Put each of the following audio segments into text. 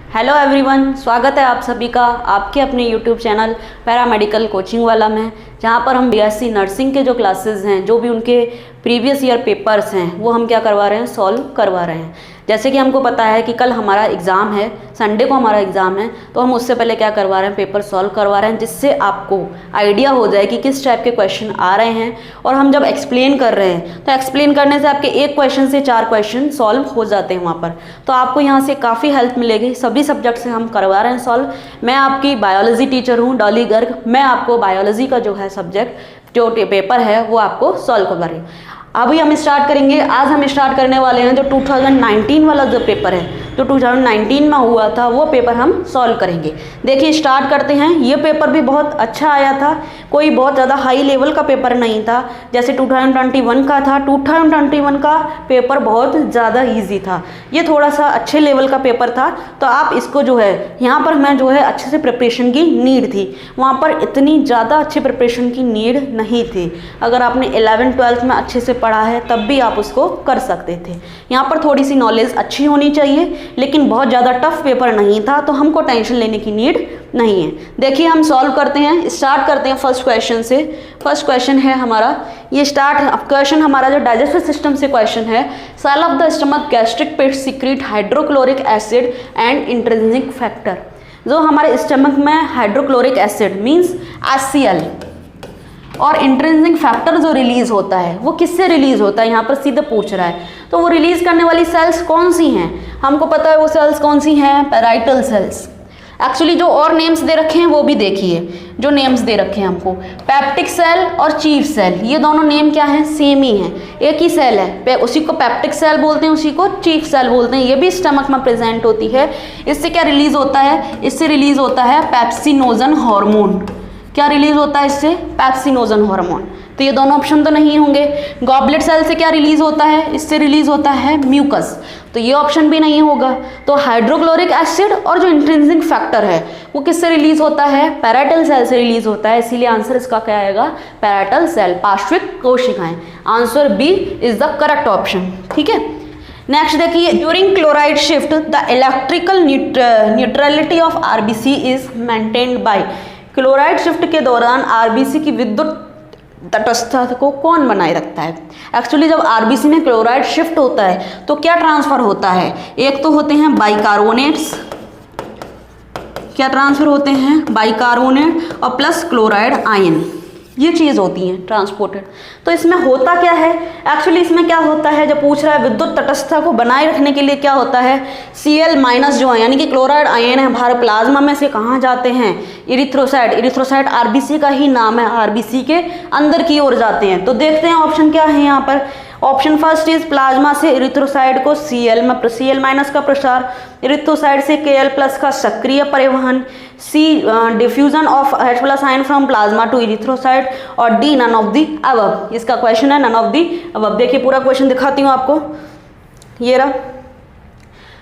Hello everyone, स्वागत है आप सभी का आपके अपने यूट्यूब चैनल पैरामेडिकल कोचिंग वाला में, जहां पर हम बीएससी नर्सिंग के जो क्लासेस हैं, जो भी उनके प्रीवियस ईयर पेपर्स हैं, वो हम क्या करवा रहे हैं, सॉल्व करवा रहे हैं। जैसे कि हमको पता है कि कल हमारा एग्ज़ाम है, संडे को हमारा एग्ज़ाम है, तो हम उससे पहले क्या करवा रहे हैं, पेपर सॉल्व करवा रहे हैं, जिससे आपको आइडिया हो जाए कि किस टाइप के क्वेश्चन आ रहे हैं। और हम जब एक्सप्लेन कर रहे हैं तो एक्सप्लेन करने से आपके एक क्वेश्चन से 4 क्वेश्चन सॉल्व हो जाते हैं वहाँ पर, तो आपको यहाँ से काफ़ी हेल्प मिलेगी। सभी सब्जेक्ट से हम करवा रहे हैं सॉल्व। मैं आपकी बायोलॉजी टीचर हूँ, डॉली गर्ग। मैं आपको बायोलॉजी का जो है सब्जेक्ट, जो पेपर है, वो आपको सॉल्व करवा रही हूँ। अभी हम स्टार्ट करेंगे। आज हम स्टार्ट करने वाले हैं जो 2019 वाला जो पेपर है, जो 2019 में हुआ था, वो पेपर हम सॉल्व करेंगे। देखिए स्टार्ट करते हैं। ये पेपर भी बहुत अच्छा आया था, कोई बहुत ज़्यादा हाई लेवल का पेपर नहीं था जैसे 2021 का था। 2021 का पेपर बहुत ज़्यादा इजी था, ये थोड़ा सा अच्छे लेवल का पेपर था। तो आप इसको जो है, यहाँ पर मैं जो है अच्छे से प्रिपरेशन की नीड थी, वहाँ पर इतनी ज़्यादा अच्छी प्रिपरेशन की नीड नहीं थी। अगर आपने 11th-12th में अच्छे से पढ़ा है तब भी आप उसको कर सकते थे। यहाँ पर थोड़ी सी नॉलेज अच्छी होनी चाहिए, लेकिन बहुत ज़्यादा टफ पेपर नहीं था, तो हमको टेंशन लेने की नीड नहीं है। देखिए हम सॉल्व करते हैं, स्टार्ट करते हैं फर्स्ट क्वेश्चन से। फर्स्ट क्वेश्चन है हमारा, ये क्वेश्चन हमारा जो डाइजेस्टिव सिस्टम से क्वेश्चन है। Cell of the stomach gastric pit secrete hydrochloric acid and intrinsic factor. जो हमारे स्टमक में हाइड्रोक्लोरिक एसिड मीन्स HCl और इंट्रिंसिक फैक्टर जो रिलीज होता है, वो किससे रिलीज होता है, यहाँ पर सीधे पूछ रहा है। तो वो रिलीज करने वाली सेल्स कौन सी हैं, हमको पता है वो सेल्स कौन सी हैं, पैराइटल सेल्स। एक्चुअली जो और नेम्स दे रखे हैं वो भी देखिए, जो नेम्स दे रखे हैं हमको, पेप्टिक सेल और चीफ सेल, ये दोनों नेम क्या हैं, सेम ही हैं, एक ही सेल है। उसी को पेप्टिक सेल बोलते हैं, उसी को चीफ सेल बोलते हैं। ये भी स्टमक में प्रेजेंट होती है। इससे क्या रिलीज होता है, इससे रिलीज होता है पेप्सिनोजन हार्मोन। क्या रिलीज होता है इससे, पेप्सिनोजन हार्मोन। तो ये दोनों ऑप्शन तो नहीं होंगे। गॉबलेट सेल से क्या रिलीज होता है, इससे रिलीज होता है म्यूकस, तो ये ऑप्शन भी नहीं होगा। तो हाइड्रोक्लोरिक एसिड और जो इंट्रिंसिक फैक्टर है वो किससे रिलीज होता है, पैराइटल सेल से रिलीज होता है। इसीलिए आंसर इसका क्या आएगा, पैराइटल सेल, पार्श्विक कोशिकाएं। Answer B is the correct option. ठीक है, नेक्स्ट देखिए, during chloride shift the electrical neutrality of RBC is maintained by. Chloride shift के दौरान आरबीसी की विद्युत तटस्थता को कौन बनाए रखता है। एक्चुअली जब आरबीसी में क्लोराइड शिफ्ट होता है तो क्या ट्रांसफर होता है, एक तो होते हैं बाइकार्बोनेट्स, क्या ट्रांसफर होते हैं, बाइकार्बोनेट और प्लस क्लोराइड आयन, ये चीज़ होती है ट्रांसपोर्टेड। तो इसमें होता क्या है, एक्चुअली इसमें क्या होता है, जब पूछ रहा है विद्युत तटस्थता को बनाए रखने के लिए क्या होता है, Cl- जो है यानी कि क्लोराइड आयन है, हमारे प्लाज्मा में से कहाँ जाते हैं, इरिथ्रोसाइट। इरिथ्रोसाइट आरबीसी का ही नाम है, आरबीसी के अंदर की ओर जाते हैं। तो देखते हैं ऑप्शन क्या है यहाँ पर। ऑप्शन फर्स्ट इज प्लाज्मा से इरिथ्रोसाइट को Cl- का प्रसार, इरिथ्रोसाइट से Kl+ का सक्रिय परिवहन, C diffusion of H+ ion from plasma to erythrocyte, और D none of the above. इसका क्वेश्चन है नन ऑफ दी अबव। देखिए पूरा क्वेश्चन दिखाती हूँ आपको, ये रहा।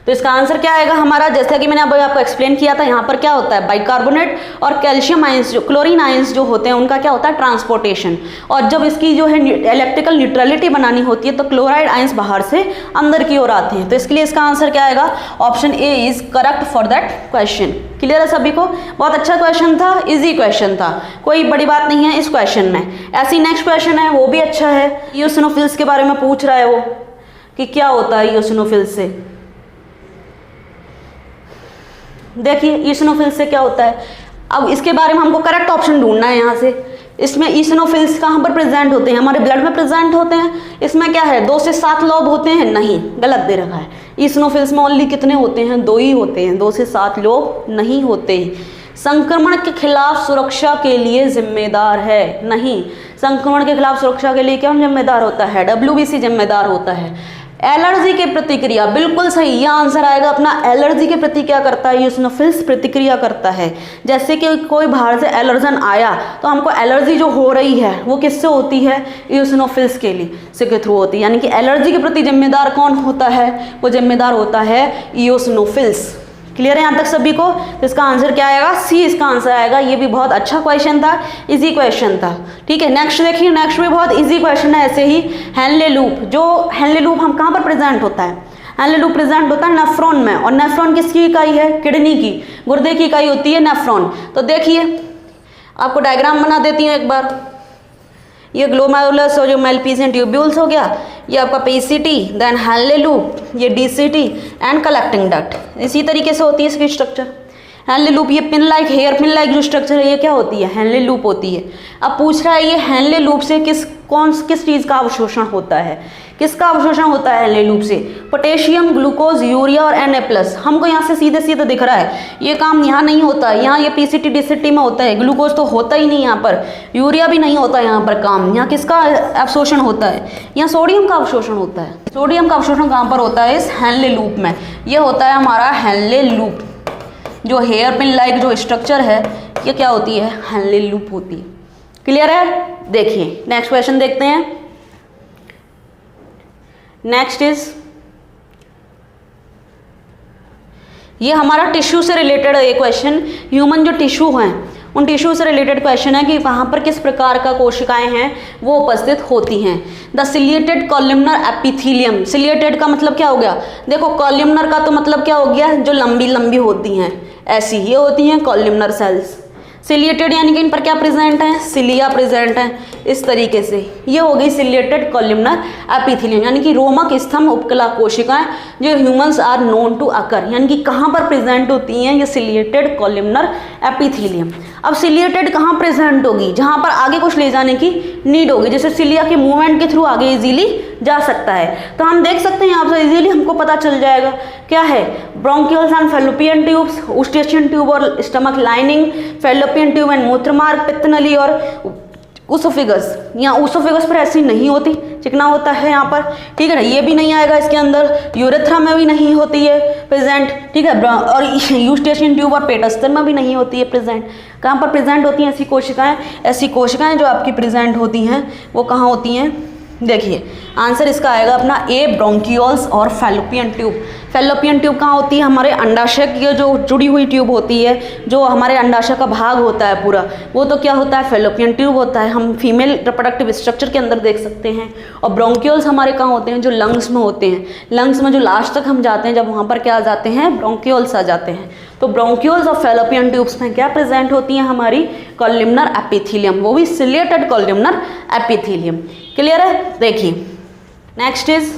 तो इसका आंसर क्या आएगा हमारा, जैसा कि मैंने अभी आपको एक्सप्लेन किया था, यहाँ पर क्या होता है, बाइकार्बोनेट और कैल्शियम आयंस, जो क्लोरीन आयंस जो होते हैं, उनका क्या होता है, ट्रांसपोर्टेशन। और जब इसकी जो है इलेक्ट्रिकल न्यूट्रलिटी बनानी होती है तो क्लोराइड आयंस बाहर से अंदर की ओर आते हैं। तो इसके लिए इसका आंसर क्या आएगा, option A is correct for that question. Clear है सभी को, बहुत अच्छा क्वेश्चन था, इजी क्वेश्चन था, कोई बड़ी बात नहीं है इस क्वेश्चन में। ऐसी नेक्स्ट क्वेश्चन है, वो भी अच्छा है, इओसिनोफिल्स के बारे में पूछ रहा है वो, कि क्या होता है इओसिनोफिल्स से। देखिए ईसिनोफिल्स से क्या होता है, अब इसके बारे में हमको करेक्ट ऑप्शन ढूंढना है यहाँ से। इसमें ईसिनोफिल्स कहाँ पर प्रेजेंट होते हैं, हमारे ब्लड में प्रेजेंट होते हैं। इसमें क्या है, 2 से 7 लोब होते हैं, नहीं, गलत दे रखा है। ईसिनोफिल्स में ओनली कितने होते हैं, 2 ही होते हैं, 2 से 7 लोब नहीं होते। संक्रमण के खिलाफ सुरक्षा के लिए जिम्मेदार है, नहीं, संक्रमण के खिलाफ सुरक्षा के लिए क्या जिम्मेदार होता है, WBC जिम्मेदार होता है। एलर्जी के प्रतिक्रिया, बिल्कुल सही, यह आंसर आएगा अपना। एलर्जी के प्रति क्या करता है, ईओसिनोफिल्स प्रतिक्रिया करता है। जैसे कि कोई बाहर से एलर्जन आया तो हमको एलर्जी जो हो रही है वो किससे होती है, ईओसिनोफिल्स के थ्रू होती है। यानी कि एलर्जी के प्रति जिम्मेदार कौन होता है, वो जिम्मेदार होता है ईओसिनोफिल्स। क्लियर है यहाँ तक सभी को। तो इसका आंसर क्या आएगा, सी इसका आंसर आएगा। ये भी बहुत अच्छा क्वेश्चन था, इजी क्वेश्चन था। ठीक है, नेक्स्ट देखिए, नेक्स्ट भी बहुत इजी क्वेश्चन है ऐसे ही। हेनले लूप, जो हेनले लूप हम कहाँ पर प्रेजेंट होता है, हेनले लूप प्रेजेंट होता है नेफ्रॉन में, और नेफ्रॉन किसकी इकाई है? किडनी की, गुर्दे की इकाई होती है नेफ्रॉन। तो देखिए आपको डायग्राम बना देती हूँ एक बार। ये ग्लोमेरुलस और जो मेलपीजियन ट्यूब्यूल्स हो गया, ये आपका पीसीटी, देन हेनले लूप, ये डीसीटी एंड कलेक्टिंग डक्ट। इसी तरीके से होती है इसकी स्ट्रक्चर। हेनले लूप, ये pin like, hairpin like जो स्ट्रक्चर है ये क्या होती है? हेनले लूप होती है। अब पूछ रहा है ये हेनले लूप से किस चीज़ का अवशोषण होता है? किसका अवशोषण होता है हेनले लूप से? पोटेशियम, ग्लूकोज, यूरिया और Na+। हमको यहाँ से सीधे सीधे दिख रहा है, ये काम यहाँ नहीं होता है, यहाँ ये पीसीटी डीसीटी में होता है। ग्लूकोज तो होता ही नहीं यहाँ पर, यूरिया भी नहीं होता यहाँ पर काम। यहाँ किसका अवशोषण होता है? यहाँ सोडियम का अवशोषण होता है। सोडियम का अवशोषण कहाँ पर होता है? इस हेनले लूप में। ये होता है हमारा हेनले लूप। जो हेयर पिन लाइक जो स्ट्रक्चर है ये क्या होती है? हेनले लूप होती है। क्लियर है? देखिए नेक्स्ट क्वेश्चन देखते हैं। नेक्स्ट इज, ये हमारा टिश्यू से रिलेटेड है ये क्वेश्चन। ह्यूमन जो टिश्यू हैं उन टिश्यू से रिलेटेड क्वेश्चन है कि वहाँ पर किस प्रकार का कोशिकाएं हैं वो उपस्थित होती हैं। The ciliated columnar epithelium. Ciliated का मतलब क्या हो गया? देखो कॉलमनर का तो मतलब क्या हो गया? जो लंबी लंबी होती हैं, ऐसी ये होती हैं कॉलमनर सेल्स। सिलिएटेड यानी कि इन पर क्या प्रेजेंट है? सिलिया प्रेजेंट है। इस तरीके से ये हो गई सिलिएटेड कॉलमनर एपिथेलियम, यानी कि रोमक स्तंभ उपकला कोशिकाएं जो humans are known to occur, यानी कि कहाँ पर प्रेजेंट होती हैं? ये सिलिएटेड कॉलमनर एपिथेलियम। अब सिलिएटेड कहाँ प्रेजेंट होगी? जहाँ पर आगे कुछ ले जाने की नीड होगी, जैसे सिलिया के मूवमेंट के थ्रू आगे इजीली जा सकता है। तो हम देख सकते हैं यहाँ पर इजीली हमको पता चल जाएगा क्या है? Bronchioles and Fallopian tubes, Eustachian tube और stomach lining, Fallopian tube and मूत्रमार्ग, पित्तनली और ऊसोफेगस। यहाँ ऊसोफेगस पर ऐसी नहीं होती, चिकना होता है यहाँ पर, ठीक है ना। ये भी नहीं आएगा इसके अंदर, यूरेथ्रा में भी नहीं होती है प्रेजेंट, ठीक है। और यूस्टेशियन ट्यूब और पेटस्तर में भी नहीं होती है प्रेजेंट। कहाँ पर प्रेजेंट होती हैं ऐसी कोशिकाएं? ऐसी कोशिकाएं जो आपकी प्रेजेंट होती हैं वो कहाँ होती हैं? देखिए आंसर इसका आएगा अपना ए, ब्रोंकियोल्स और फैलोपियन ट्यूब। फैलोपियन ट्यूब कहाँ होती है? हमारे अंडाशय की जो जुड़ी हुई ट्यूब होती है, जो हमारे अंडाशय का भाग होता है पूरा, वो तो क्या होता है? फैलोपियन ट्यूब होता है। हम फीमेल रिप्रोडक्टिव स्ट्रक्चर के अंदर देख सकते हैं। और ब्रोंकियोल्स हमारे कहाँ होते हैं? जो लंग्स में होते हैं। लंग्स में जो लास्ट तक हम जाते हैं, जब वहाँ पर क्या आ जाते हैं? ब्रोंकियोल्स आ जाते हैं। तो ब्रोंकियोल्स और फैलोपियन ट्यूब्स में क्या प्रेजेंट होती हैं? हमारी कॉलमनर एपिथेलियम, वो भी सिलिएटेड कॉलमनर एपिथेलियम। क्लियर है? देखिए नेक्स्ट इज,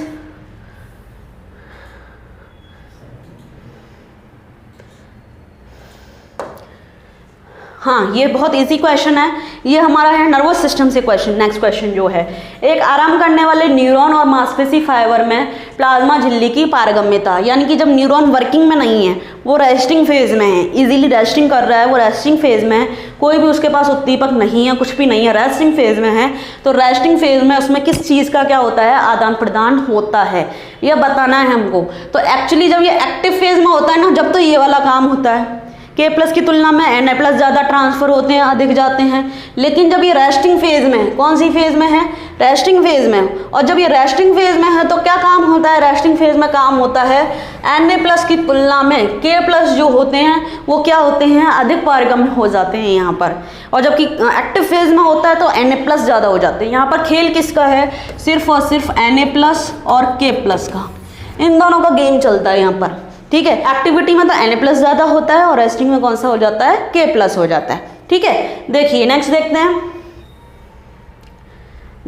हाँ ये बहुत इजी क्वेश्चन है। ये हमारा है नर्वस सिस्टम से क्वेश्चन। नेक्स्ट क्वेश्चन जो है, एक आराम करने वाले न्यूरॉन और मांसपेशी फाइबर में प्लाज्मा झिल्ली की पारगम्यता, यानी कि जब न्यूरॉन वर्किंग में नहीं है, वो रेस्टिंग फेज में है, इजीली रेस्टिंग कर रहा है, वो रेस्टिंग फेज में है, कोई भी उसके पास उद्दीपक नहीं है, कुछ भी नहीं है, रेस्टिंग फेज में है। तो रेस्टिंग फेज में उसमें किस चीज़ का क्या होता है? आदान प्रदान होता है, यह बताना है हमको। तो एक्चुअली जब ये एक्टिव फेज में होता है ना, जब तो ये वाला काम होता है, K+ की तुलना में Na+ ज़्यादा ट्रांसफ़र होते हैं, अधिक जाते हैं। लेकिन जब ये रेस्टिंग फेज में, कौन सी फेज में है? रेस्टिंग फेज में। और जब ये रेस्टिंग फेज में है तो क्या काम होता है? रेस्टिंग फेज में काम होता है Na+ की तुलना में K+ जो होते हैं वो क्या होते हैं? अधिक पारगम्य हो जाते हैं यहाँ पर। और जबकि एक्टिव फेज में होता है तो Na+ ज़्यादा हो जाते हैं। यहाँ पर खेल किसका है? सिर्फ और सिर्फ Na+ और K+ का, इन दोनों का गेम चलता है यहाँ पर, ठीक है। एक्टिविटी में तो Na+ ज़्यादा होता है और रेस्टिंग में कौन सा हो जाता है? K+ हो जाता है, ठीक है। देखिए नेक्स्ट देखते हैं।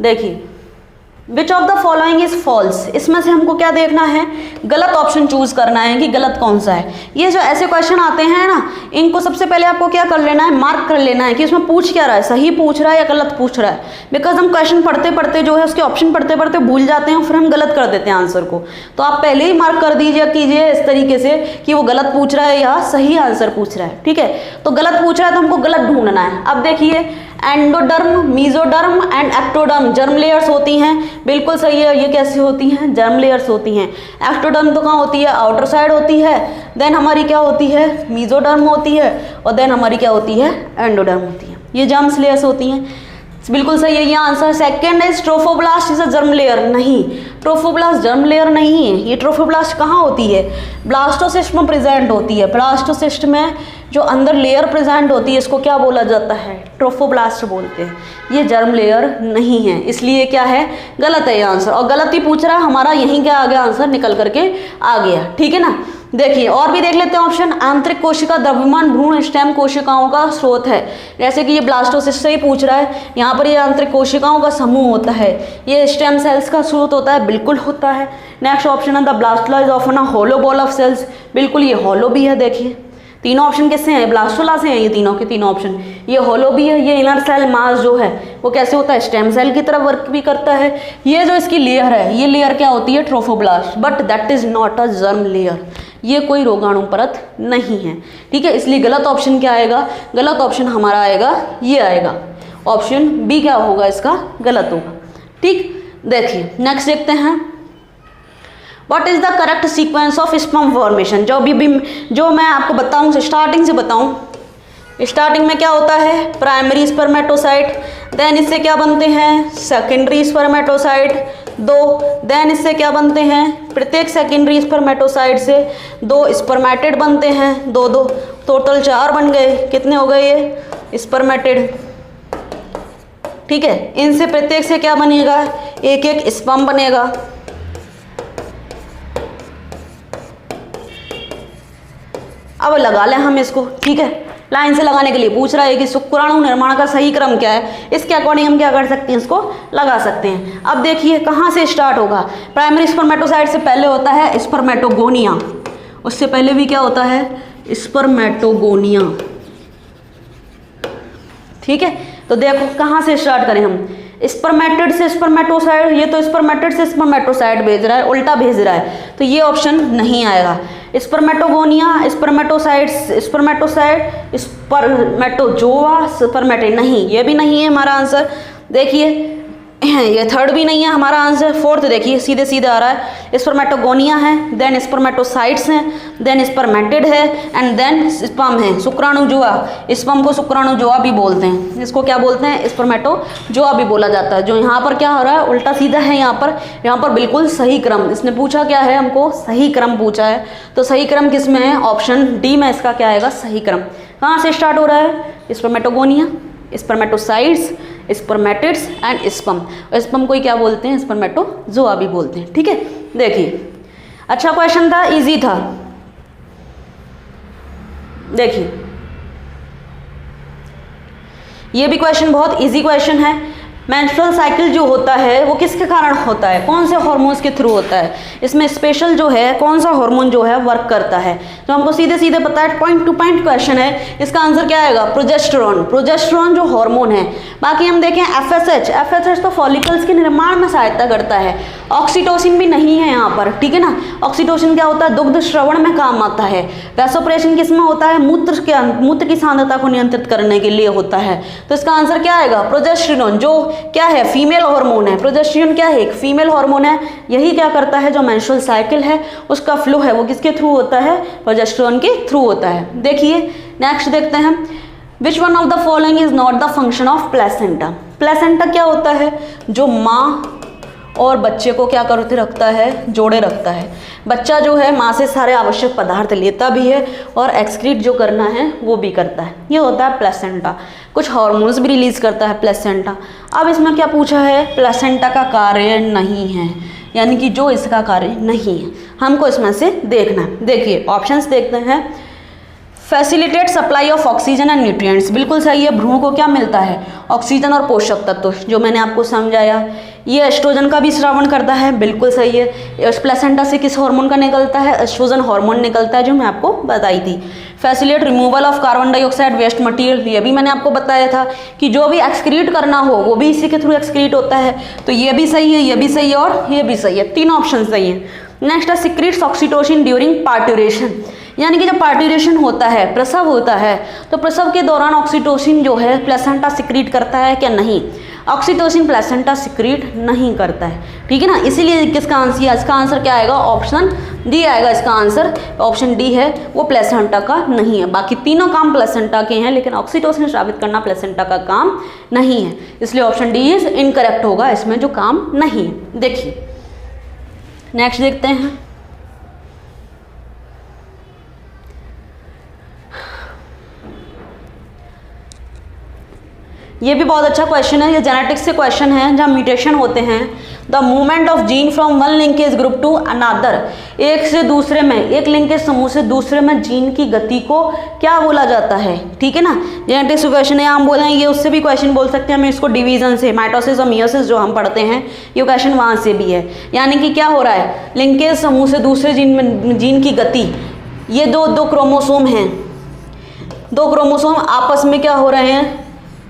देखिए which of the following is false, इसमें से हमको क्या देखना है? गलत ऑप्शन चूज करना है कि गलत कौन सा है। ये जो ऐसे क्वेश्चन आते हैं ना, इनको सबसे पहले आपको क्या कर लेना है? मार्क कर लेना है कि उसमें पूछ क्या रहा है, सही पूछ रहा है या गलत पूछ रहा है। बिकॉज हम क्वेश्चन पढ़ते पढ़ते जो है उसके ऑप्शन पढ़ते पढ़ते भूल जाते हैं, फिर हम गलत कर देते हैं आंसर को। तो आप पहले ही मार्क कर दीजिए कीजिए इस तरीके से कि वो गलत पूछ रहा है या सही आंसर पूछ रहा है, ठीक है। तो गलत पूछ रहा है तो हमको गलत ढूंढना है। अब देखिए endoderm, mesoderm and ectoderm germ layers होती हैं, बिल्कुल सही है। ये कैसी होती हैं? जर्म लेयर्स होती हैं। एक्टोडर्म तो कहाँ होती है? आउटर साइड होती है। देन हमारी क्या होती है? मीजोडर्म होती है। और देन हमारी क्या होती है? एंडोडर्म होती है। ये जर्म्स लेयर्स होती हैं। बिल्कुल सही है ये answer. Second is trophoblast is a germ layer. नहीं, ट्रोफोब्लास्ट जर्म लेयर नहीं है। ये ट्रोफोब्लास्ट कहाँ होती है? ब्लास्टोसिस्ट में प्रेजेंट होती है। ब्लास्टोसिस्ट में जो अंदर लेयर प्रेजेंट होती है इसको क्या बोला जाता है? ट्रोफोब्लास्ट बोलते हैं। ये जर्म लेयर नहीं है, इसलिए क्या है? गलत है ये आंसर। और गलत ही पूछ रहा है, हमारा यहीं क्या आ गया आंसर निकल करके आ गया। ठीक है ना। देखिए और भी देख लेते हैं ऑप्शन। आंतरिक कोशिका द्रव्यमान भ्रूण स्टेम कोशिकाओं का स्रोत है। जैसे कि ये ब्लास्टोसिस्ट से ही पूछ रहा है, यहाँ पर ये आंतरिक कोशिकाओं का समूह होता है, ये स्टेम सेल्स का स्रोत होता है। बिल्कुल होता है। नेक्स्ट ऑप्शन है the blastula is often a hollow ball of cells. बिल्कुल ये हॉलो भी है। देखिए तीनों ऑप्शन किससे हैं? ब्लास्टोला से हैं ये तीनों के तीनों ऑप्शन। ये हॉलो भी है। ये इनर सेल मास जो है वो कैसे होता है? स्टेम सेल की तरह वर्क भी करता है। ये जो इसकी लेयर है ये लेयर क्या होती है? Trophoblast. But that is not a germ layer. ये कोई रोगाणु परत नहीं है। ठीक है, इसलिए गलत ऑप्शन क्या आएगा? गलत ऑप्शन हमारा आएगा ये आएगा ऑप्शन बी। क्या होगा इसका? गलत होगा। ठीक, देखिए नेक्स्ट देखते हैं। What is the correct sequence of sperm formation? जो मैं आपको बताऊं, स्टार्टिंग से बताऊं। स्टार्टिंग में क्या होता है? प्राइमरी स्पर्मेटोसाइट, देन इससे क्या बनते हैं? सेकेंडरी स्पर्मेटोसाइट 2, देन इससे क्या बनते हैं? प्रत्येक सेकेंडरी स्पर्मेटोसाइट से 2 स्पर्मेटिड बनते हैं, 2 टोटल 4 बन गए। कितने हो गए ये? स्पर्मेटिड। ठीक है, इनसे प्रत्येक से क्या बनेगा? एक स्पर्म बनेगा। अब लगा लें हम इसको। ठीक है, लाइन से लगाने के लिए पूछ रहा है कि शुक्राणु निर्माण का सही क्रम क्या है। इसके अकॉर्डिंग हम क्या कर सकते हैं? इसको लगा सकते हैं। अब देखिए कहाँ से स्टार्ट होगा। प्राइमरी स्पर्मेटोसाइट से पहले होता है स्पर्मेटोगोनिया। उससे पहले भी क्या होता है? स्पर्मेटोगोनिया। ठीक है, तो देखो कहाँ से स्टार्ट करें हम। स्पर्मेटिड से स्पर्मेटोसाइड, ये तो स्पर्मेटिड से स्पर्मेटोसाइड भेज रहा है, उल्टा भेज रहा है, तो ये ऑप्शन नहीं आएगा। स्पर्मेटोगोनिया, स्पर्मेटोसाइड, स्पर्मेटोजोआ, स्पर्मेटिड, नहीं, ये भी नहीं है हमारा आंसर। देखिए ये थर्ड भी नहीं है हमारा आंसर। फोर्थ देखिए सीधे सीधे आ रहा है। स्पर्मेटोगोनिया है, देन स्पर्मेटोसाइट्स हैं, देन स्पर्मेटिड है, एंड देन स्पर्म है, शुक्राणुजोआ। स्पर्म को शुक्राणुजोआ भी बोलते हैं। इसको क्या बोलते हैं? स्पर्मेटोजोआ भी बोला जाता है। जो यहाँ पर क्या हो रहा है? उल्टा सीधा है यहाँ पर बिल्कुल सही क्रम। इसने पूछा क्या है? हमको सही क्रम पूछा है। तो सही क्रम किस में है? ऑप्शन डी में इसका क्या आएगा? सही क्रम। कहाँ से स्टार्ट हो रहा है? Spermatogonia, spermatocytes, spermatids and sperm. Sperm को ही क्या बोलते हैं? स्पर्मेटोजोआ भी बोलते हैं। ठीक है, देखिए अच्छा क्वेश्चन था, इजी था। देखिए ये भी क्वेश्चन बहुत इजी क्वेश्चन है। मेंस्ट्रुअल साइकिल जो होता है वो किसके कारण होता है? कौन से हार्मोन्स के थ्रू होता है? इसमें स्पेशल जो है कौन सा हार्मोन जो है वर्क करता है? तो हमको सीधे सीधे पता है, पॉइंट टू पॉइंट क्वेश्चन है। इसका आंसर क्या आएगा? प्रोजेस्टेरोन। प्रोजेस्टेरोन जो हार्मोन है। बाकी हम देखें एफएसएच तो फॉलिकल्स के निर्माण में सहायता करता है। ऑक्सीटोसिन भी नहीं है यहाँ पर। ठीक है ना। ऑक्सीटोसिन क्या होता है? दुग्ध श्रवण में काम आता है। वैसोप्रेशन किसमें होता है? मूत्र की सांद्रता को नियंत्रित करने के लिए होता है। तो इसका आंसर क्या आएगा? प्रोजेस्टेरोन, जो क्या है? फीमेल हार्मोन है। प्रोजेस्टेरोन क्या है? एक फीमेल हार्मोन है। यही क्या करता है? जो मेंस्ट्रुअल साइकिल है उसका फ्लो है वो किसके थ्रू होता है? प्रोजेस्टेरोन के थ्रू होता है। देखिए नेक्स्ट देखते हैं। विच one of the following is not the function of placenta? Placenta क्या होता है? जो माँ और बच्चे को क्या करते रखता है? जोड़े रखता है। बच्चा जो है माँ से सारे आवश्यक पदार्थ लेता भी है और एक्सक्रीट जो करना है वो भी करता है। ये होता है प्लेसेंटा। कुछ हार्मोन्स भी रिलीज करता है प्लेसेंटा। अब इसमें क्या पूछा है? प्लेसेंटा का कार्य नहीं है, यानी कि जो इसका कार्य नहीं है हमको इसमें से देखना है। देखिए ऑप्शंस देखते हैं। Facilitate supply of oxygen and nutrients, बिल्कुल सही है। भ्रूण को क्या मिलता है? ऑक्सीजन और पोषक तत्व, जो मैंने आपको समझाया। ये एस्ट्रोजन का भी श्रावण करता है, बिल्कुल सही है। प्लेसेंटा से किस हार्मोन का निकलता है? एस्ट्रोजन हार्मोन निकलता है, जो मैं आपको बताई थी। Facilitate removal of carbon dioxide waste material, ये भी मैंने आपको बताया था कि जो भी एक्सक्रीट करना हो वो भी इसी के थ्रू एक्सक्रीट होता है। तो ये भी सही है, ये भी सही है और ये भी सही है। तीन ऑप्शन सही है। नेक्स्ट है सिक्रीट्स ऑक्सीटोसिन ड्यूरिंग पार्ट्यूरेशन, यानी कि जब पार्ट्यूरेशन होता है, प्रसव होता है, तो प्रसव के दौरान ऑक्सीटोसिन जो है प्लेसेंटा सिक्रीट करता है क्या? नहीं, ऑक्सीटोसिन प्लेसेंटा सिक्रीट नहीं करता है। ठीक है ना। इसीलिए किसका आंसर? इसका आंसर क्या आएगा? ऑप्शन डी आएगा इसका आंसर। ऑप्शन डी है वो प्लेसेंटा का नहीं है। बाकी तीनों काम प्लेसेंटा के हैं, लेकिन ऑक्सीटोसिन स्रावित करना प्लेसेंटा का काम नहीं है, इसलिए ऑप्शन डी इज इनकरेक्ट होगा, इसमें जो काम नहीं है। देखिए नेक्स्ट देखते हैं। ये भी बहुत अच्छा क्वेश्चन है, ये जेनेटिक्स से क्वेश्चन है, जहाँ म्यूटेशन होते हैं। The movement of gene from one linkage group to another, एक से दूसरे में, एक लिंकेज समूह से दूसरे में जीन की गति को क्या बोला जाता है, ठीक है ना। जेनेटिक्स क्वेश्चन है, हम बोलेंगे उससे भी क्वेश्चन बोल सकते हैं हम इसको डिवीजन से, माइटोसिस और मियोसिस जो हम पढ़ते हैं, ये क्वेश्चन वहाँ से भी है। यानी कि क्या हो रहा है, लिंकेज समूह से दूसरे जीन की गति, ये दो क्रोमोसोम हैं, दो क्रोमोसोम आपस में क्या हो रहे हैं,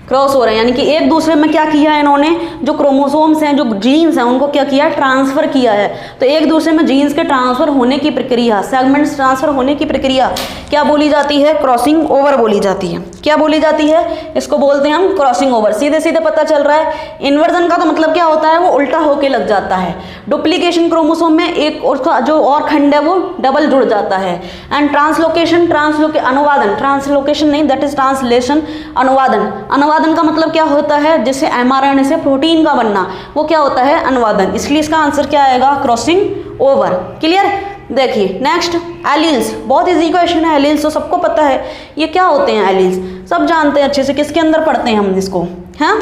क्रॉस हो रहे हैं। यानी कि एक दूसरे में क्या किया है इन्होंने, जो क्रोमोसोम्स हैं, जो जीन्स हैं, उनको क्या किया है, ट्रांसफर किया है। तो एक दूसरे में जीन्स के ट्रांसफर होने की प्रक्रिया, सेगमेंट्स ट्रांसफर होने की प्रक्रिया क्या बोली जाती है, क्रॉसिंग ओवर बोली जाती है। क्या बोली जाती है, इसको बोलते हैं हम क्रॉसिंग ओवर। सीधे सीधे पता चल रहा है। इन्वर्जन का तो मतलब क्या होता है, वो उल्टा होके लग जाता है। डुप्लीकेशन क्रोमोसोम में एक और जो और खंड है वो डबल जुड़ जाता है। एंड ट्रांसलोकेशन, अनुवादन, ट्रांसलोकेशन नहीं, दैट इज ट्रांसलेशन, अनुवादन का मतलब क्या होता है, जैसे एमआरएनए से प्रोटीन का बनना, वो क्या होता है, अनुवादन। इसलिए इसका आंसर क्या आएगा, क्रॉसिंग ओवर। क्लियर। देखिए नेक्स्ट, एलील्स, बहुत इजी क्वेश्चन है। एलील्स तो सबको पता है, ये क्या होते हैं एलील्स, सब जानते हैं अच्छे से। किसके अंदर पढ़ते हैं हम इसको, हैं,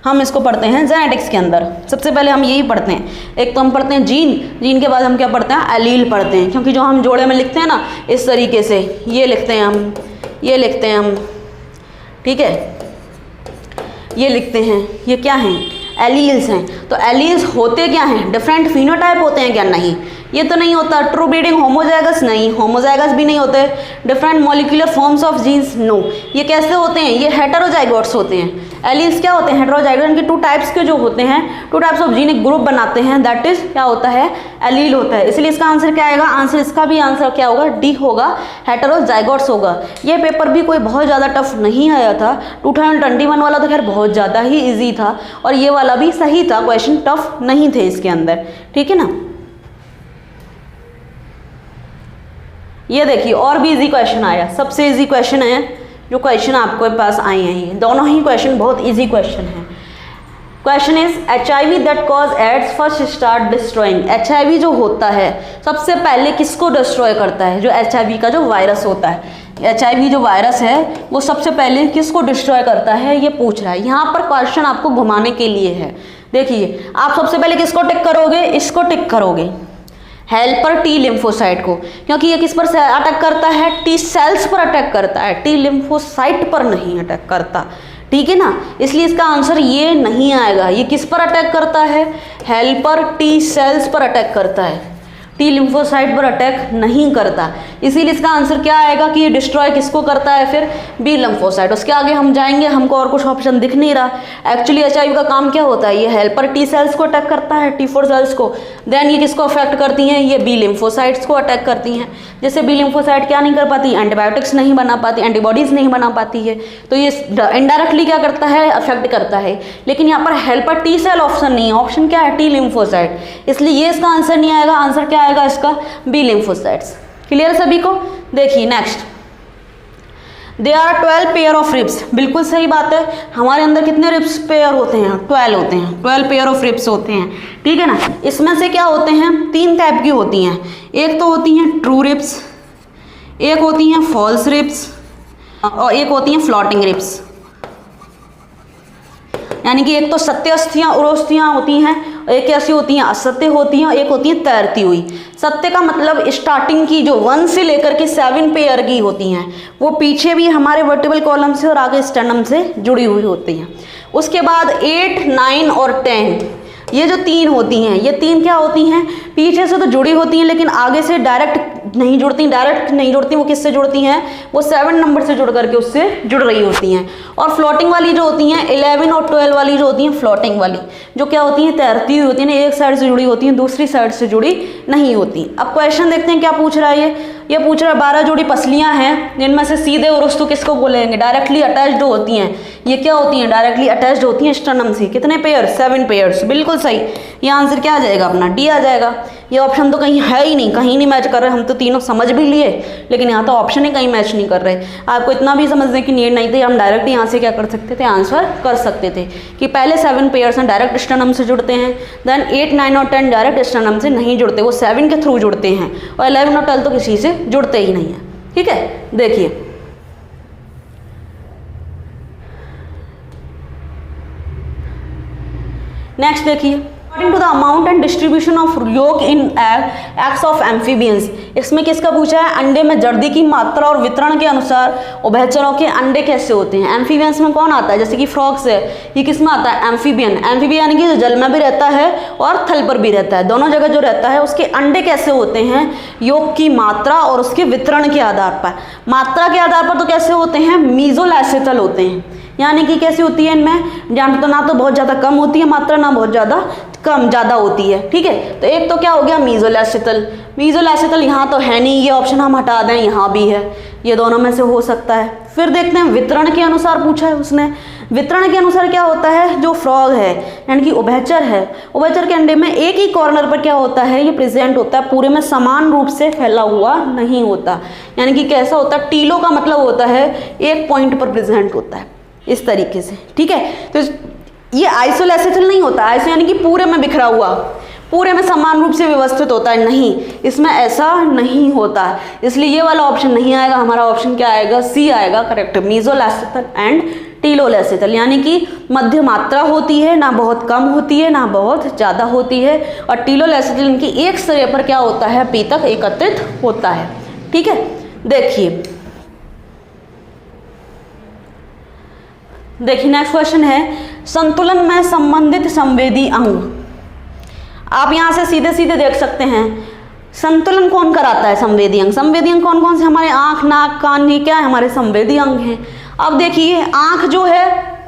हम इसको पढ़ते हैं जेनेटिक्स के अंदर। सबसे पहले हम यही पढ़ते हैं, एक तो हम पढ़ते हैं जीन के बाद हम क्या पढ़ते हैं, एलील पढ़ते हैं। क्योंकि जो हम जोड़े में लिखते हैं ना, इस तरीके से ये लिखते हैं हम, ये लिखते हैं हम, ठीक है, ये लिखते हैं, ये क्या हैं, एलील्स हैं। तो एलील्स होते क्या हैं, डिफरेंट फिनोटाइप होते हैं क्या, नहीं, ये तो नहीं होता। ट्रू ब्रीडिंग होमोजाइगस, नहीं, होमोजाइगस भी नहीं होते। Different molecular forms of genes, no. ये कैसे होते हैं, ये हेटेरोजाइगोट्स होते हैं। एलील्स क्या होते हैं, हेटेरोजाइगोट, इनके टू टाइप्स के जो होते हैं, टू टाइप्स ऑफ जीन एक ग्रुप बनाते हैं, दैट इज क्या होता है, एलील होता है। इसलिए इसका आंसर क्या आएगा, आंसर इसका भी आंसर क्या होगा, डी होगा, हेटेरोजाइगोट्स होगा। ये पेपर भी कोई बहुत ज़्यादा टफ नहीं आया था, 2021 वाला तो खैर बहुत ज़्यादा ही ईजी था, और ये वाला भी सही था, क्वेश्चन टफ नहीं थे इसके अंदर, ठीक है ना। ये देखिए और भी इजी क्वेश्चन आया, सबसे इजी क्वेश्चन है जो क्वेश्चन आपके पास आए हैं, ये दोनों ही क्वेश्चन बहुत इजी क्वेश्चन है। Question is HIV that cause AIDS first start destroying. HIV जो होता है सबसे पहले किसको डिस्ट्रॉय करता है, जो HIV का जो वायरस होता है, HIV जो वायरस है वो सबसे पहले किसको डिस्ट्रॉय करता है, ये पूछ रहा है। यहाँ पर क्वेश्चन आपको घुमाने के लिए है। देखिए आप सबसे पहले किसको टिक करोगे, इसको टिक करोगे, हेल्पर टी लिम्फोसाइट को, क्योंकि ये किस पर अटैक करता है, टी सेल्स पर अटैक करता है, टी लिम्फोसाइट पर नहीं अटैक करता, ठीक है ना। इसलिए इसका आंसर ये नहीं आएगा। ये किस पर अटैक करता है, हेल्पर टी सेल्स पर अटैक करता है, टी लिम्फोसाइट पर अटैक नहीं करता। इसीलिए इसका आंसर क्या आएगा कि ये डिस्ट्रॉय किसको करता है, फिर बी लिम्फोसाइट। उसके आगे हम जाएंगे, हमको और कुछ ऑप्शन दिख नहीं रहा। एक्चुअली HIV का काम क्या होता है, ये हेल्पर टी सेल्स को अटैक करता है, T4 सेल्स को, देन ये किसको अफेक्ट करती हैं, ये बी लिम्फोसाइट्स को अटैक करती हैं। जैसे बी लिम्फोसाइट क्या नहीं कर पाती, एंटीबायोटिक्स नहीं बना पाती, एंटीबॉडीज नहीं बना पाती है, तो ये इनडायरेक्टली क्या करता है, अफेक्ट करता है। लेकिन यहाँ पर हेल्पर टी सेल ऑप्शन नहीं है, ऑप्शन क्या है, टी लिम्फोसाइट, इसलिए ये इसका आंसर नहीं आएगा। आंसर क्या आएगा इसका, बी लिम्फोसाइट्स। क्लियर सभी को। देखिए next, they are 12 pair of ribs. बिल्कुल सही बात है, हमारे अंदर कितने रिब्स पेयर होते हैं, 12 होते हैं, 12 पेयर ऑफ रिब्स होते हैं, ठीक है ना। इसमें से क्या होते हैं, 3 टाइप की होती हैं। एक तो होती हैं ट्रू रिब्स, एक होती हैं फॉल्स रिब्स, और एक होती हैं फ्लोटिंग रिब्स। यानी कि एक तो सत्य अस्थियाँ उरोस्थियाँ होती हैं, एक ऐसी होती हैं असत्य होती हैं, एक होती हैं तैरती हुई। सत्य का मतलब स्टार्टिंग की जो 1 से लेकर के 7 पेयर की होती हैं, वो पीछे भी हमारे वर्टिबल कॉलम से और आगे स्टर्नम से जुड़ी हुई होती हैं। उसके बाद 8, 9 और 10, ये जो 3 होती हैं, ये 3 क्या होती हैं, पीछे से तो जुड़ी होती हैं लेकिन आगे से डायरेक्ट नहीं जुड़ती, वो किससे जुड़ती हैं, वो 7 नंबर से जुड़ करके उससे जुड़ रही होती हैं। और फ्लोटिंग वाली जो होती हैं, 11 और 12 वाली जो होती हैं, फ्लोटिंग वाली जो क्या होती हैं, तैरती हुई होती हैं, एक साइड से जुड़ी होती हैं, दूसरी साइड से जुड़ी नहीं होती। अब क्वेश्चन देखते हैं क्या पूछ रहा है ये पूछ रहा है 12 जोड़ी पसलियाँ हैं जिनमें से सीधे और उस्तु किसको बोलेंगे, डायरेक्टली अटैच्ड होती हैं, ये क्या होती हैं, डायरेक्टली अटैच्ड होती हैं स्टर्नम से। कितने पेयर, 7 पेयर्स, बिल्कुल सही। ये आंसर क्या आ जाएगा अपना, डी आ जाएगा। ये ऑप्शन तो कहीं है ही नहीं, कहीं नहीं मैच कर रहे। हम तो तीनों समझ भी लिए, लेकिन यहाँ तो ऑप्शन ही कहीं मैच नहीं कर रहे। आपको इतना भी समझने की नीड नहीं थी, हम डायरेक्ट यहाँ से क्या कर सकते थे, आंसर कर सकते थे कि पहले 7 पेयर्स हैं डायरेक्ट स्टर्नम से जुड़ते हैं, देन 8, 9 और 10 डायरेक्ट स्टर्नम से नहीं जुड़ते, वो 7 के थ्रू जुड़ते हैं, और 11 और 12 तो किसी से जुड़ते ही नहीं है। ठीक है, देखिए नेक्स्ट देखिए, according to the amount and distribution of yolk in eggs of amphibians. इसमें किसका पूछा है, अंडे में जर्दी की मात्रा और वितरण के अनुसार उभयचरों के अंडे कैसे होते हैं। एम्फीबियंस में कौन आता है, जैसे कि फ्रॉग्स है, ये किस में आता है, एम्फीबियन। एम्फीबियन यानी कि जो जल में भी रहता है और थल पर भी रहता है, दोनों जगह जो रहता है, उसके अंडे कैसे होते हैं, योग की मात्रा और उसके वितरण के आधार पर। मात्रा के आधार पर तो कैसे होते हैं, मीजोलैसेटल होते हैं, यानी कि कैसी होती है इनमें, जान तो ना तो बहुत ज़्यादा कम होती है मात्रा, ना बहुत ज़्यादा होती है। ठीक है, तो एक तो क्या हो गया, मीजोलैसेटल। मीजोलैसेटल यहाँ तो है नहीं, ये ऑप्शन हम हटा दें, यहाँ भी है, ये दोनों में से हो सकता है। फिर देखते हैं वितरण के अनुसार पूछा है उसने। वितरण के अनुसार क्या होता है, जो फ्रॉग है यानी कि उभयचर है, उभयचर के अंडे में एक ही कॉर्नर पर क्या होता है, ये प्रेजेंट होता है, पूरे में समान रूप से फैला हुआ नहीं होता। यानी कि कैसा होता है, टीलो का मतलब होता है एक पॉइंट पर प्रेजेंट होता है, इस तरीके से। ठीक है, तो ये आइसोलैसेटल नहीं होता, आइसो यानी कि पूरे में बिखरा हुआ, पूरे में समान रूप से व्यवस्थित होता है, नहीं, इसमें ऐसा नहीं होता, इसलिए ये वाला ऑप्शन नहीं आएगा। हमारा ऑप्शन क्या आएगा, सी आएगा करेक्ट, मीजोलैसेटल एंड टीलोलैसेटल, यानी कि मध्य मात्रा होती है, ना बहुत कम होती है ना बहुत ज़्यादा होती है, और टीलोलैसेटल इनकी एक सिरे पर क्या होता है, पी तक एकत्रित होता है। ठीक है, देखिए नेक्स्ट क्वेश्चन है, संतुलन में संबंधित संवेदी अंग। आप यहाँ से सीधे सीधे देख सकते हैं, संतुलन कौन कराता है, संवेदी अंग। संवेदी अंग कौन कौन से, हमारे आँख, नाक, कान, ये क्या है, हमारे संवेदी अंग हैं। अब देखिए आँख जो है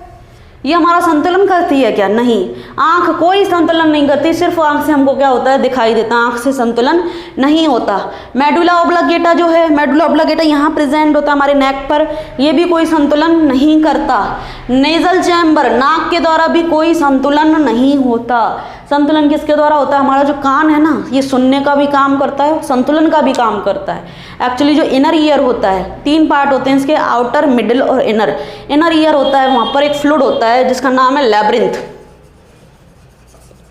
ये हमारा संतुलन करती है क्या, नहीं, आँख कोई संतुलन नहीं करती, सिर्फ आँख से हमको क्या होता है, दिखाई देता है, आँख से संतुलन नहीं होता। मेडुला ऑब्लांगेटा जो है, मेडुला ऑब्लांगेटा यहाँ प्रेजेंट होता है हमारे नेक पर, ये भी कोई संतुलन नहीं करता। नेजल चैम्बर, नाक के द्वारा भी कोई संतुलन नहीं होता। संतुलन किसके द्वारा होता है, हमारा जो कान है ना, ये सुनने का भी काम करता है, संतुलन का भी काम करता है। एक्चुअली जो इनर ईयर होता है, 3 पार्ट होते हैं इसके, आउटर, मिडिल और इनर। इनर ईयर होता है, वहाँ पर एक फ्लूइड होता है जिसका नाम है लैब्रिंथ,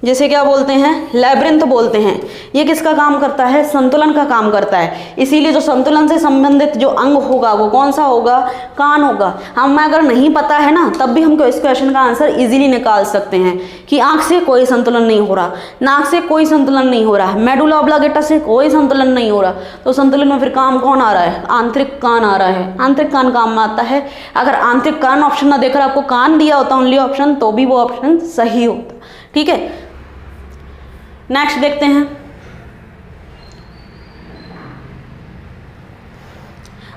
जैसे क्या बोलते हैं, लैब्रिंथ बोलते हैं। ये किसका काम करता है, संतुलन का काम करता है। इसीलिए जो संतुलन से संबंधित जो अंग होगा वो कौन सा होगा, कान होगा। हमें अगर नहीं पता है ना, तब भी हम इस क्वेश्चन का आंसर इजीली निकाल सकते हैं कि आंख से कोई संतुलन नहीं हो रहा, नाक से कोई संतुलन नहीं हो रहा, मेडुला ऑब्लांगेटा से कोई संतुलन नहीं हो रहा, तो संतुलन में फिर काम कौन आ रहा है, आंतरिक कान आ रहा है। आंतरिक कान काम में आता है। अगर आंतरिक कान ऑप्शन ना देकर आपको कान दिया होता ओनली ऑप्शन, तो भी वो ऑप्शन सही होता। ठीक है, नेक्स्ट देखते हैं।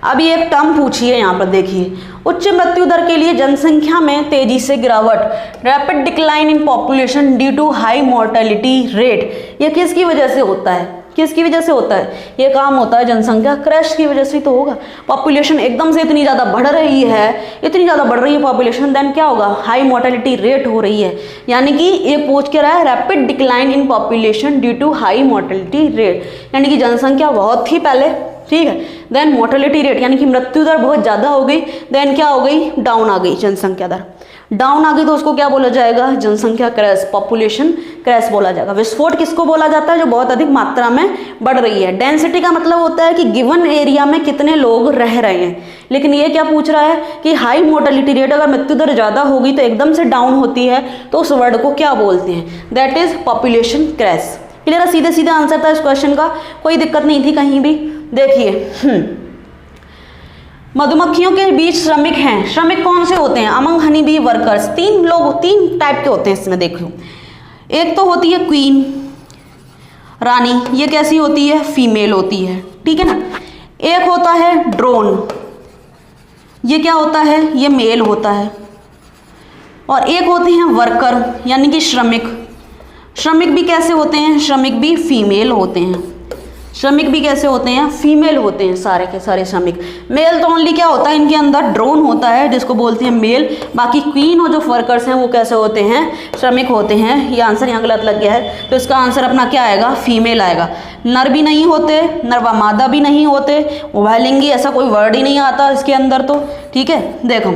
अभी एक टर्म पूछी है यहाँ पर, देखिए, उच्च मृत्यु दर के लिए जनसंख्या में तेजी से गिरावट, rapid decline in population due to high mortality rate. ये किसकी वजह से होता है, किसकी वजह से होता है, ये काम होता है जनसंख्या क्रैश की वजह से तो होगा। पॉपुलेशन एकदम से इतनी ज़्यादा बढ़ रही है, इतनी ज़्यादा बढ़ रही है पॉपुलेशन, देन क्या होगा, हाई मोर्टेलिटी रेट हो रही है। यानी कि ये पूछ के रहा है rapid decline in population due to high mortality rate, यानी कि जनसंख्या बहुत थी पहले, ठीक है, देन मोर्टेलिटी रेट यानी कि मृत्यु दर बहुत ज़्यादा हो गई, देन क्या हो गई, डाउन आ गई, जनसंख्या दर डाउन आ गई, तो उसको क्या बोला जाएगा, जनसंख्या क्रैश, पॉपुलेशन क्रैश बोला जाएगा। विस्फोट किसको बोला जाता है, जो बहुत अधिक मात्रा में बढ़ रही है। डेंसिटी का मतलब होता है कि गिवन एरिया में कितने लोग रह रहे हैं, लेकिन ये क्या पूछ रहा है कि हाई मोर्टेलिटी रेट, अगर मृत्यु दर ज़्यादा होगी तो एकदम से डाउन होती है, तो उस वर्ड को क्या बोलते हैं, that is population crash. Clear है, सीधे सीधे आंसर था इस क्वेश्चन का, कोई दिक्कत नहीं थी कहीं भी। देखिए मधुमक्खियों के बीच श्रमिक हैं, श्रमिक कौन से होते हैं, among honey bee workers, 3 type के होते हैं इसमें। देखो, एक तो होती है क्वीन, रानी, ये कैसी होती है, फीमेल होती है, ठीक है ना। एक होता है ड्रोन, ये क्या होता है, ये मेल होता है। और एक होते हैं वर्कर यानी कि श्रमिक, श्रमिक भी कैसे होते हैं, श्रमिक भी फीमेल होते हैं, श्रमिक भी कैसे होते हैं, फीमेल होते हैं सारे के सारे श्रमिक। मेल तो ओनली क्या होता है, इनके अंदर ड्रोन होता है जिसको बोलते हैं मेल। बाकी क्वीन और जो वर्कर्स हैं वो कैसे होते हैं, श्रमिक होते हैं। ये आंसर यहाँ गलत लग गया है, तो इसका आंसर अपना क्या आएगा, फीमेल आएगा। नर भी नहीं होते, नर व मादा भी नहीं होते, उभयलिंगी ऐसा कोई वर्ड ही नहीं आता इसके अंदर तो, ठीक है। देखो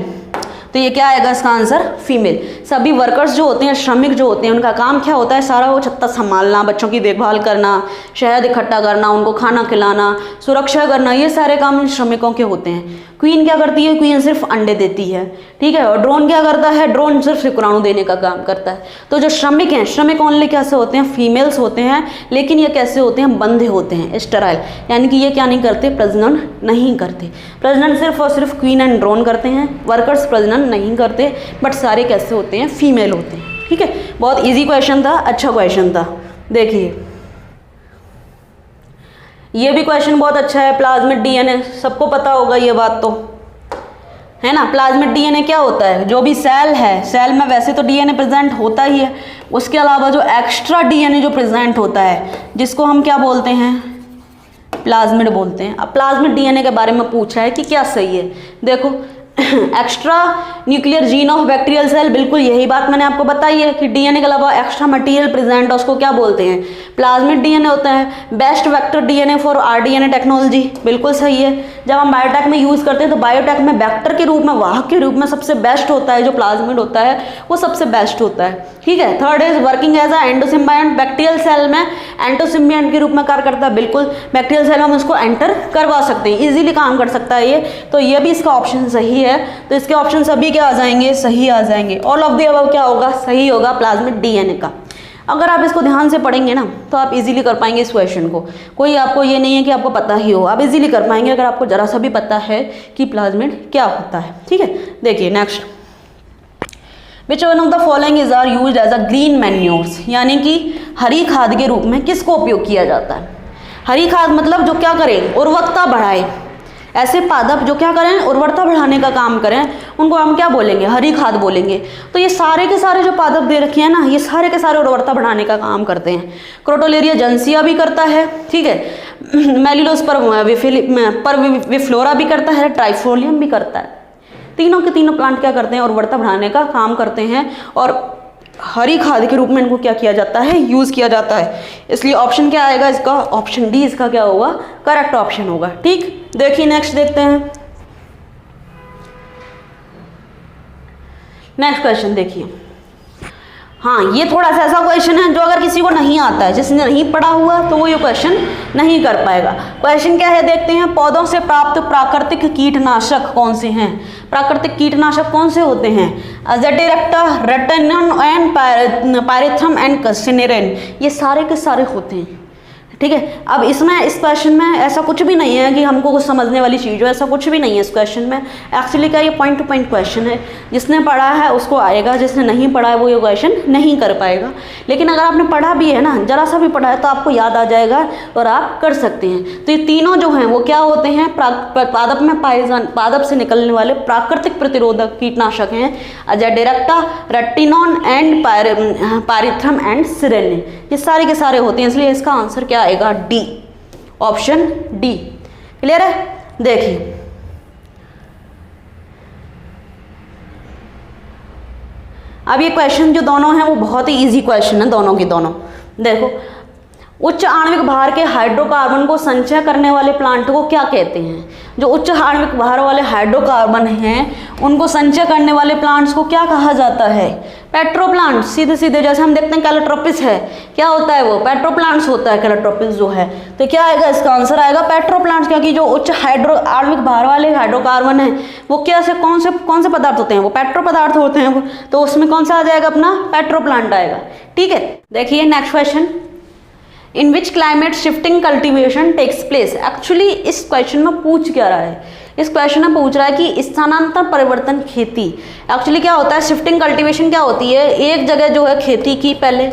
तो ये क्या आएगा इसका आंसर, फीमेल। सभी वर्कर्स जो होते हैं, श्रमिक जो होते हैं, उनका काम क्या होता है, सारा वो छत्ता संभालना, बच्चों की देखभाल करना, शहद इकट्ठा करना, उनको खाना खिलाना, सुरक्षा करना, ये सारे काम इन श्रमिकों के होते हैं। क्वीन क्या करती है, क्वीन सिर्फ अंडे देती है, ठीक है। और ड्रोन क्या करता है, ड्रोन सिर्फ शुक्राणु देने का काम करता है। तो जो श्रमिक हैं, श्रमिक ओनली कैसे होते हैं, फीमेल्स होते हैं, लेकिन ये कैसे होते हैं, बंधे होते हैं, स्टेराइल, यानी कि ये क्या नहीं करते, प्रजनन नहीं करते। प्रजनन सिर्फ और सिर्फ क्वीन एंड ड्रोन करते हैं, वर्कर्स प्रजनन नहीं करते, बट सारे कैसे होते हैं, फीमेल होते हैं, ठीक है। बहुत ईजी क्वेश्चन था, अच्छा क्वेश्चन था। देखिए ये भी क्वेश्चन बहुत अच्छा है, प्लाज्मिड डीएनए, सबको पता होगा ये बात तो, है ना। प्लाज्मिड डीएनए क्या होता है, जो भी सेल है, सेल में वैसे तो डीएनए प्रेजेंट होता ही है, उसके अलावा जो एक्स्ट्रा डीएनए जो प्रेजेंट होता है, जिसको हम क्या बोलते हैं, प्लाज्मिड बोलते हैं। अब प्लाज्मिड डीएनए के बारे में पूछा है कि क्या सही है, देखो extra nuclear gene of bacterial cell, बिल्कुल यही बात मैंने आपको बताई है कि डीएनए के अलावा एक्स्ट्रा मटेरियल प्रेजेंट है, उसको क्या बोलते हैं, प्लाज्मिड डीएनए होता है। Best vector DNA for rDNA technology, बिल्कुल सही है। जब हम बायोटेक में यूज़ करते हैं तो बायोटेक में वेक्टर के रूप में, वाहक के रूप में सबसे बेस्ट होता है जो प्लाज्मिड होता है, वो सबसे बेस्ट होता है, ठीक है। Third is working as a endosymbiont, bacterial cell में एंडोसिम्बायंट के रूप में कार्य करता है, बिल्कुल बैक्टीरियल सेल में हम उसको एंटर करवा सकते हैं, इजीली काम कर सकता है ये, तो ये भी इसका ऑप्शन सही है। तो इसके ऑप्शन सभी क्या आ जाएंगे, सही आ जाएंगे। ऑल ऑफ द अबव क्या होगा, सही होगा प्लाज्मिड डीएनए का। अगर आप इसको ध्यान से पढ़ेंगे ना तो आप इजीली कर पाएंगे इस क्वेश्चन को, कोई आपको ये नहीं है कि आपको पता ही हो, आप इजीली कर पाएंगे अगर आपको जरा सा भी पता है कि प्लाज्मिड क्या होता है, ठीक है। देखिए next, which one of the following is are used as a green manures, यानी कि हरी खाद के रूप में किसको उपयोग किया जाता है। हरी खाद मतलब जो क्या करे, उर्वरकता बढ़ाए, ऐसे पादप जो क्या करें, उर्वरता बढ़ाने का काम करें, उनको हम क्या बोलेंगे, हरी खाद बोलेंगे। तो ये सारे के सारे जो पादप दे रखे हैं ना, ये सारे के सारे उर्वरता बढ़ाने का काम करते हैं। क्रोटोलेरिया जेनेसिया भी करता है, ठीक है। मेलिलोस परविफ्लोरा भी करता है, ट्राइफोलियम भी करता है। तीनों के तीनों प्लांट क्या करते हैं, उर्वरता बढ़ाने का काम करते हैं, और हरी खाद के रूप में इनको क्या किया जाता है, यूज़ किया जाता है। इसलिए ऑप्शन क्या आएगा इसका, ऑप्शन डी इसका क्या होगा, करेक्ट ऑप्शन होगा, ठीक। देखिए नेक्स्ट देखते हैं, नेक्स्ट क्वेश्चन देखिए। हाँ ये थोड़ा सा ऐसा क्वेश्चन है जो अगर किसी को नहीं आता है, जिसने नहीं पढ़ा हुआ तो वो ये क्वेश्चन नहीं कर पाएगा। क्वेश्चन क्या है देखते हैं, पौधों से प्राप्त प्राकृतिक कीटनाशक कौन से हैं। प्राकृतिक कीटनाशक कौन से होते हैं, अज़ेडिरेक्टा, रेटिनोन एंड पायरेथ्रम एंड सिनेरेन, ये सारे के सारे होते हैं, ठीक है। अब इसमें इस क्वेश्चन में ऐसा कुछ भी नहीं है कि हमको कुछ समझने वाली चीज़ हो, ऐसा कुछ भी नहीं है इस क्वेश्चन में। एक्चुअली क्या ये पॉइंट टू पॉइंट क्वेश्चन है, जिसने पढ़ा है उसको आएगा, जिसने नहीं पढ़ा है वो ये क्वेश्चन नहीं कर पाएगा। लेकिन अगर आपने पढ़ा भी है ना, जरा सा भी पढ़ा है तो आपको याद आ जाएगा और आप कर सकते हैं। तो ये तीनों जो हैं वो क्या होते हैं, पादप में पादप से निकलने वाले प्राकृतिक प्रतिरोधक कीटनाशक हैं, अज़ेडिरेक्टा, रेटिनोन एंड पायरेथ्रम एंड सिनेरेन, ये सारे के सारे होते हैं। इसलिए इसका आंसर क्या आएगा, डी, ऑप्शन डी। क्लियर है। देखिए अब ये क्वेश्चन जो दोनों हैं वो बहुत ही इजी क्वेश्चन है, दोनों के दोनों। देखो, उच्च आणविक भार के हाइड्रोकार्बन को संचय करने वाले प्लांट को क्या कहते हैं। जो उच्च आणविक भार वाले हाइड्रोकार्बन हैं उनको संचय करने वाले प्लांट्स को क्या कहा जाता है, पेट्रोप्लांट। सीधे सीधे जैसे हम देखते हैं कैलोट्रोपिस है, क्या होता है वो, पेट्रोप्लांट्स होता है कैलोट्रोपिस जो है। तो क्या आएगा इसका आंसर आएगा पेट्रोप्लांट्स, क्योंकि जो उच्च आणविक भार वाले हाइड्रोकार्बन है वो क्या से कौन से पदार्थ होते हैं, वो पेट्रो पदार्थ होते हैं वो, तो उसमें कौन सा आ जाएगा अपना, पेट्रोप्लांट आएगा, ठीक है। देखिए next question, in which climate shifting cultivation takes place. Actually इस क्वेश्चन में पूछ क्या रहा है, इस क्वेश्चन में पूछ रहा है कि स्थानांतर परिवर्तन खेती। एक्चुअली क्या होता है, शिफ्टिंग कल्टिवेशन क्या होती है, एक जगह जो है खेती की पहले,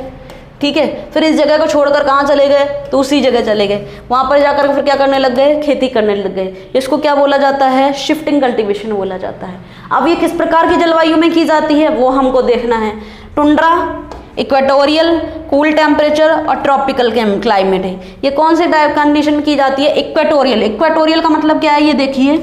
ठीक है, फिर इस जगह को छोड़कर कहाँ चले गए, दूसरी जगह चले गए, वहाँ पर जाकर फिर क्या करने लग गए, खेती करने लग गए। इसको क्या बोला जाता है, शिफ्टिंग कल्टिवेशन बोला जाता है। अब ये किस प्रकार की जलवायु में की जाती है वो हमको देखना है, टुंड्रा, इक्वेटोरियल, कूल टेम्परेचर और ट्रॉपिकल क्लाइमेट है। ये कौन से टाइप कंडीशन की जाती है? इक्वेटोरियल। इक्वेटोरियल का मतलब क्या है? ये देखिए,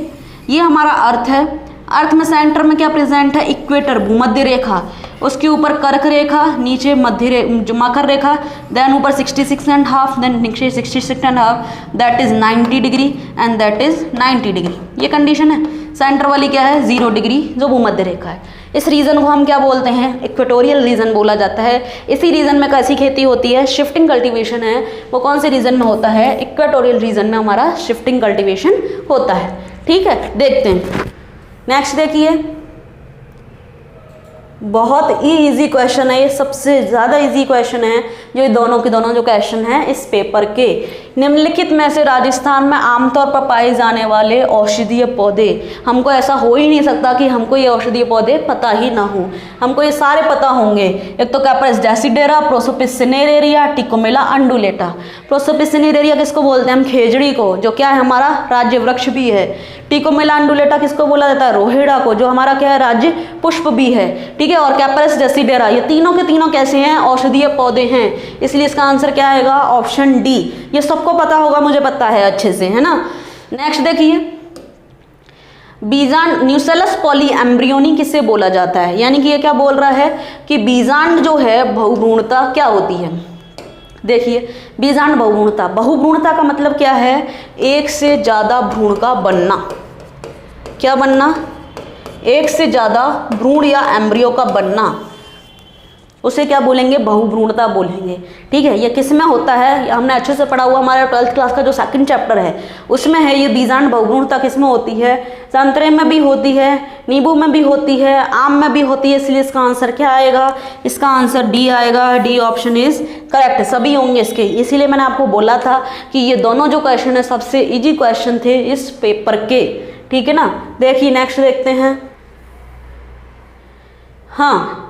ये हमारा अर्थ है। अर्थ में सेंटर में क्या प्रेजेंट है? इक्वेटर, भूमध्य रेखा, उसके ऊपर कर्क रेखा, नीचे मकर रेखा, देन ऊपर 66.5, देन नीचे 66.5, that is 90 degree and that is 90 degree. ये कंडीशन है। सेंटर वाली क्या है? 0 डिग्री, जो भूमध्य रेखा है। इस रीजन को हम क्या बोलते हैं? इक्वेटोरियल रीजन बोला जाता है। इसी रीजन में कैसी खेती होती है? शिफ्टिंग कल्टीवेशन है। वो कौन से रीजन में होता है? इक्वेटोरियल रीजन में हमारा शिफ्टिंग कल्टीवेशन होता है। ठीक है, देखते हैं नेक्स्ट। देखिए, बहुत ही इजी क्वेश्चन है ये, सबसे ज़्यादा इजी क्वेश्चन है जो दोनों के दोनों जो क्वेश्चन हैं इस पेपर के। निम्नलिखित में से राजस्थान में आमतौर पर पाए जाने वाले औषधीय पौधे, हमको ऐसा हो ही नहीं सकता कि हमको ये औषधीय पौधे पता ही ना हो, हमको ये सारे पता होंगे। एक तो कैपरस डेसिडेरा, प्रोसोपिस सिनेरेरिया, टिकोमेला अंडुलेटा। प्रोसोपिस सिनेरेरिया किसको बोलते हैं हम? खेजड़ी को, जो क्या है हमारा राज्य वृक्ष भी है। टिकोमेला अंडुलेटा किसको बोला जाता है? रोहिड़ा को, जो हमारा क्या है? राज्य पुष्प भी है। ठीक है, और कैपरस डेसिडेरा, ये तीनों के तीनों कैसे हैं? औषधीय पौधे हैं। इसलिए इसका आंसर क्या आएगा? Option D. ये सबको पता होगा, मुझे पता है अच्छे से, है ना। नेक्स्ट देखिए, बीजांड न्यूसेलस पॉलीएम्ब्रियोनी किसे बोला जाता है? यानी कि ये क्या बोल रहा है कि बीजांड जो है बहुभ्रूणता क्या होती है? देखिए, बीजांड बहुभ्रूणता, बहुभ्रूणता का मतलब क्या है? एक से ज़्यादा भ्रूण का बनना। क्या बनना? एक से ज़्यादा भ्रूण या एम्ब्रियो का बनना, उसे क्या बोलेंगे? बहुभ्रूणता बोलेंगे। ठीक है, ये किस में होता है? हमने अच्छे से पढ़ा हुआ, हमारा 12th क्लास का जो सेकंड चैप्टर है उसमें है ये। बीजांड बहुभ्रूणता किस में होती है? संतरे में भी होती है, नींबू में भी होती है, आम में भी होती है। इसलिए इसका आंसर क्या आएगा? इसका आंसर डी आएगा। डी ऑप्शन इज करेक्ट, सभी होंगे इसके। इसीलिए मैंने आपको बोला था कि ये दोनों जो क्वेश्चन है सबसे ईजी क्वेश्चन थे इस पेपर के। ठीक है ना। देखिए नेक्स्ट देखते हैं। हाँ,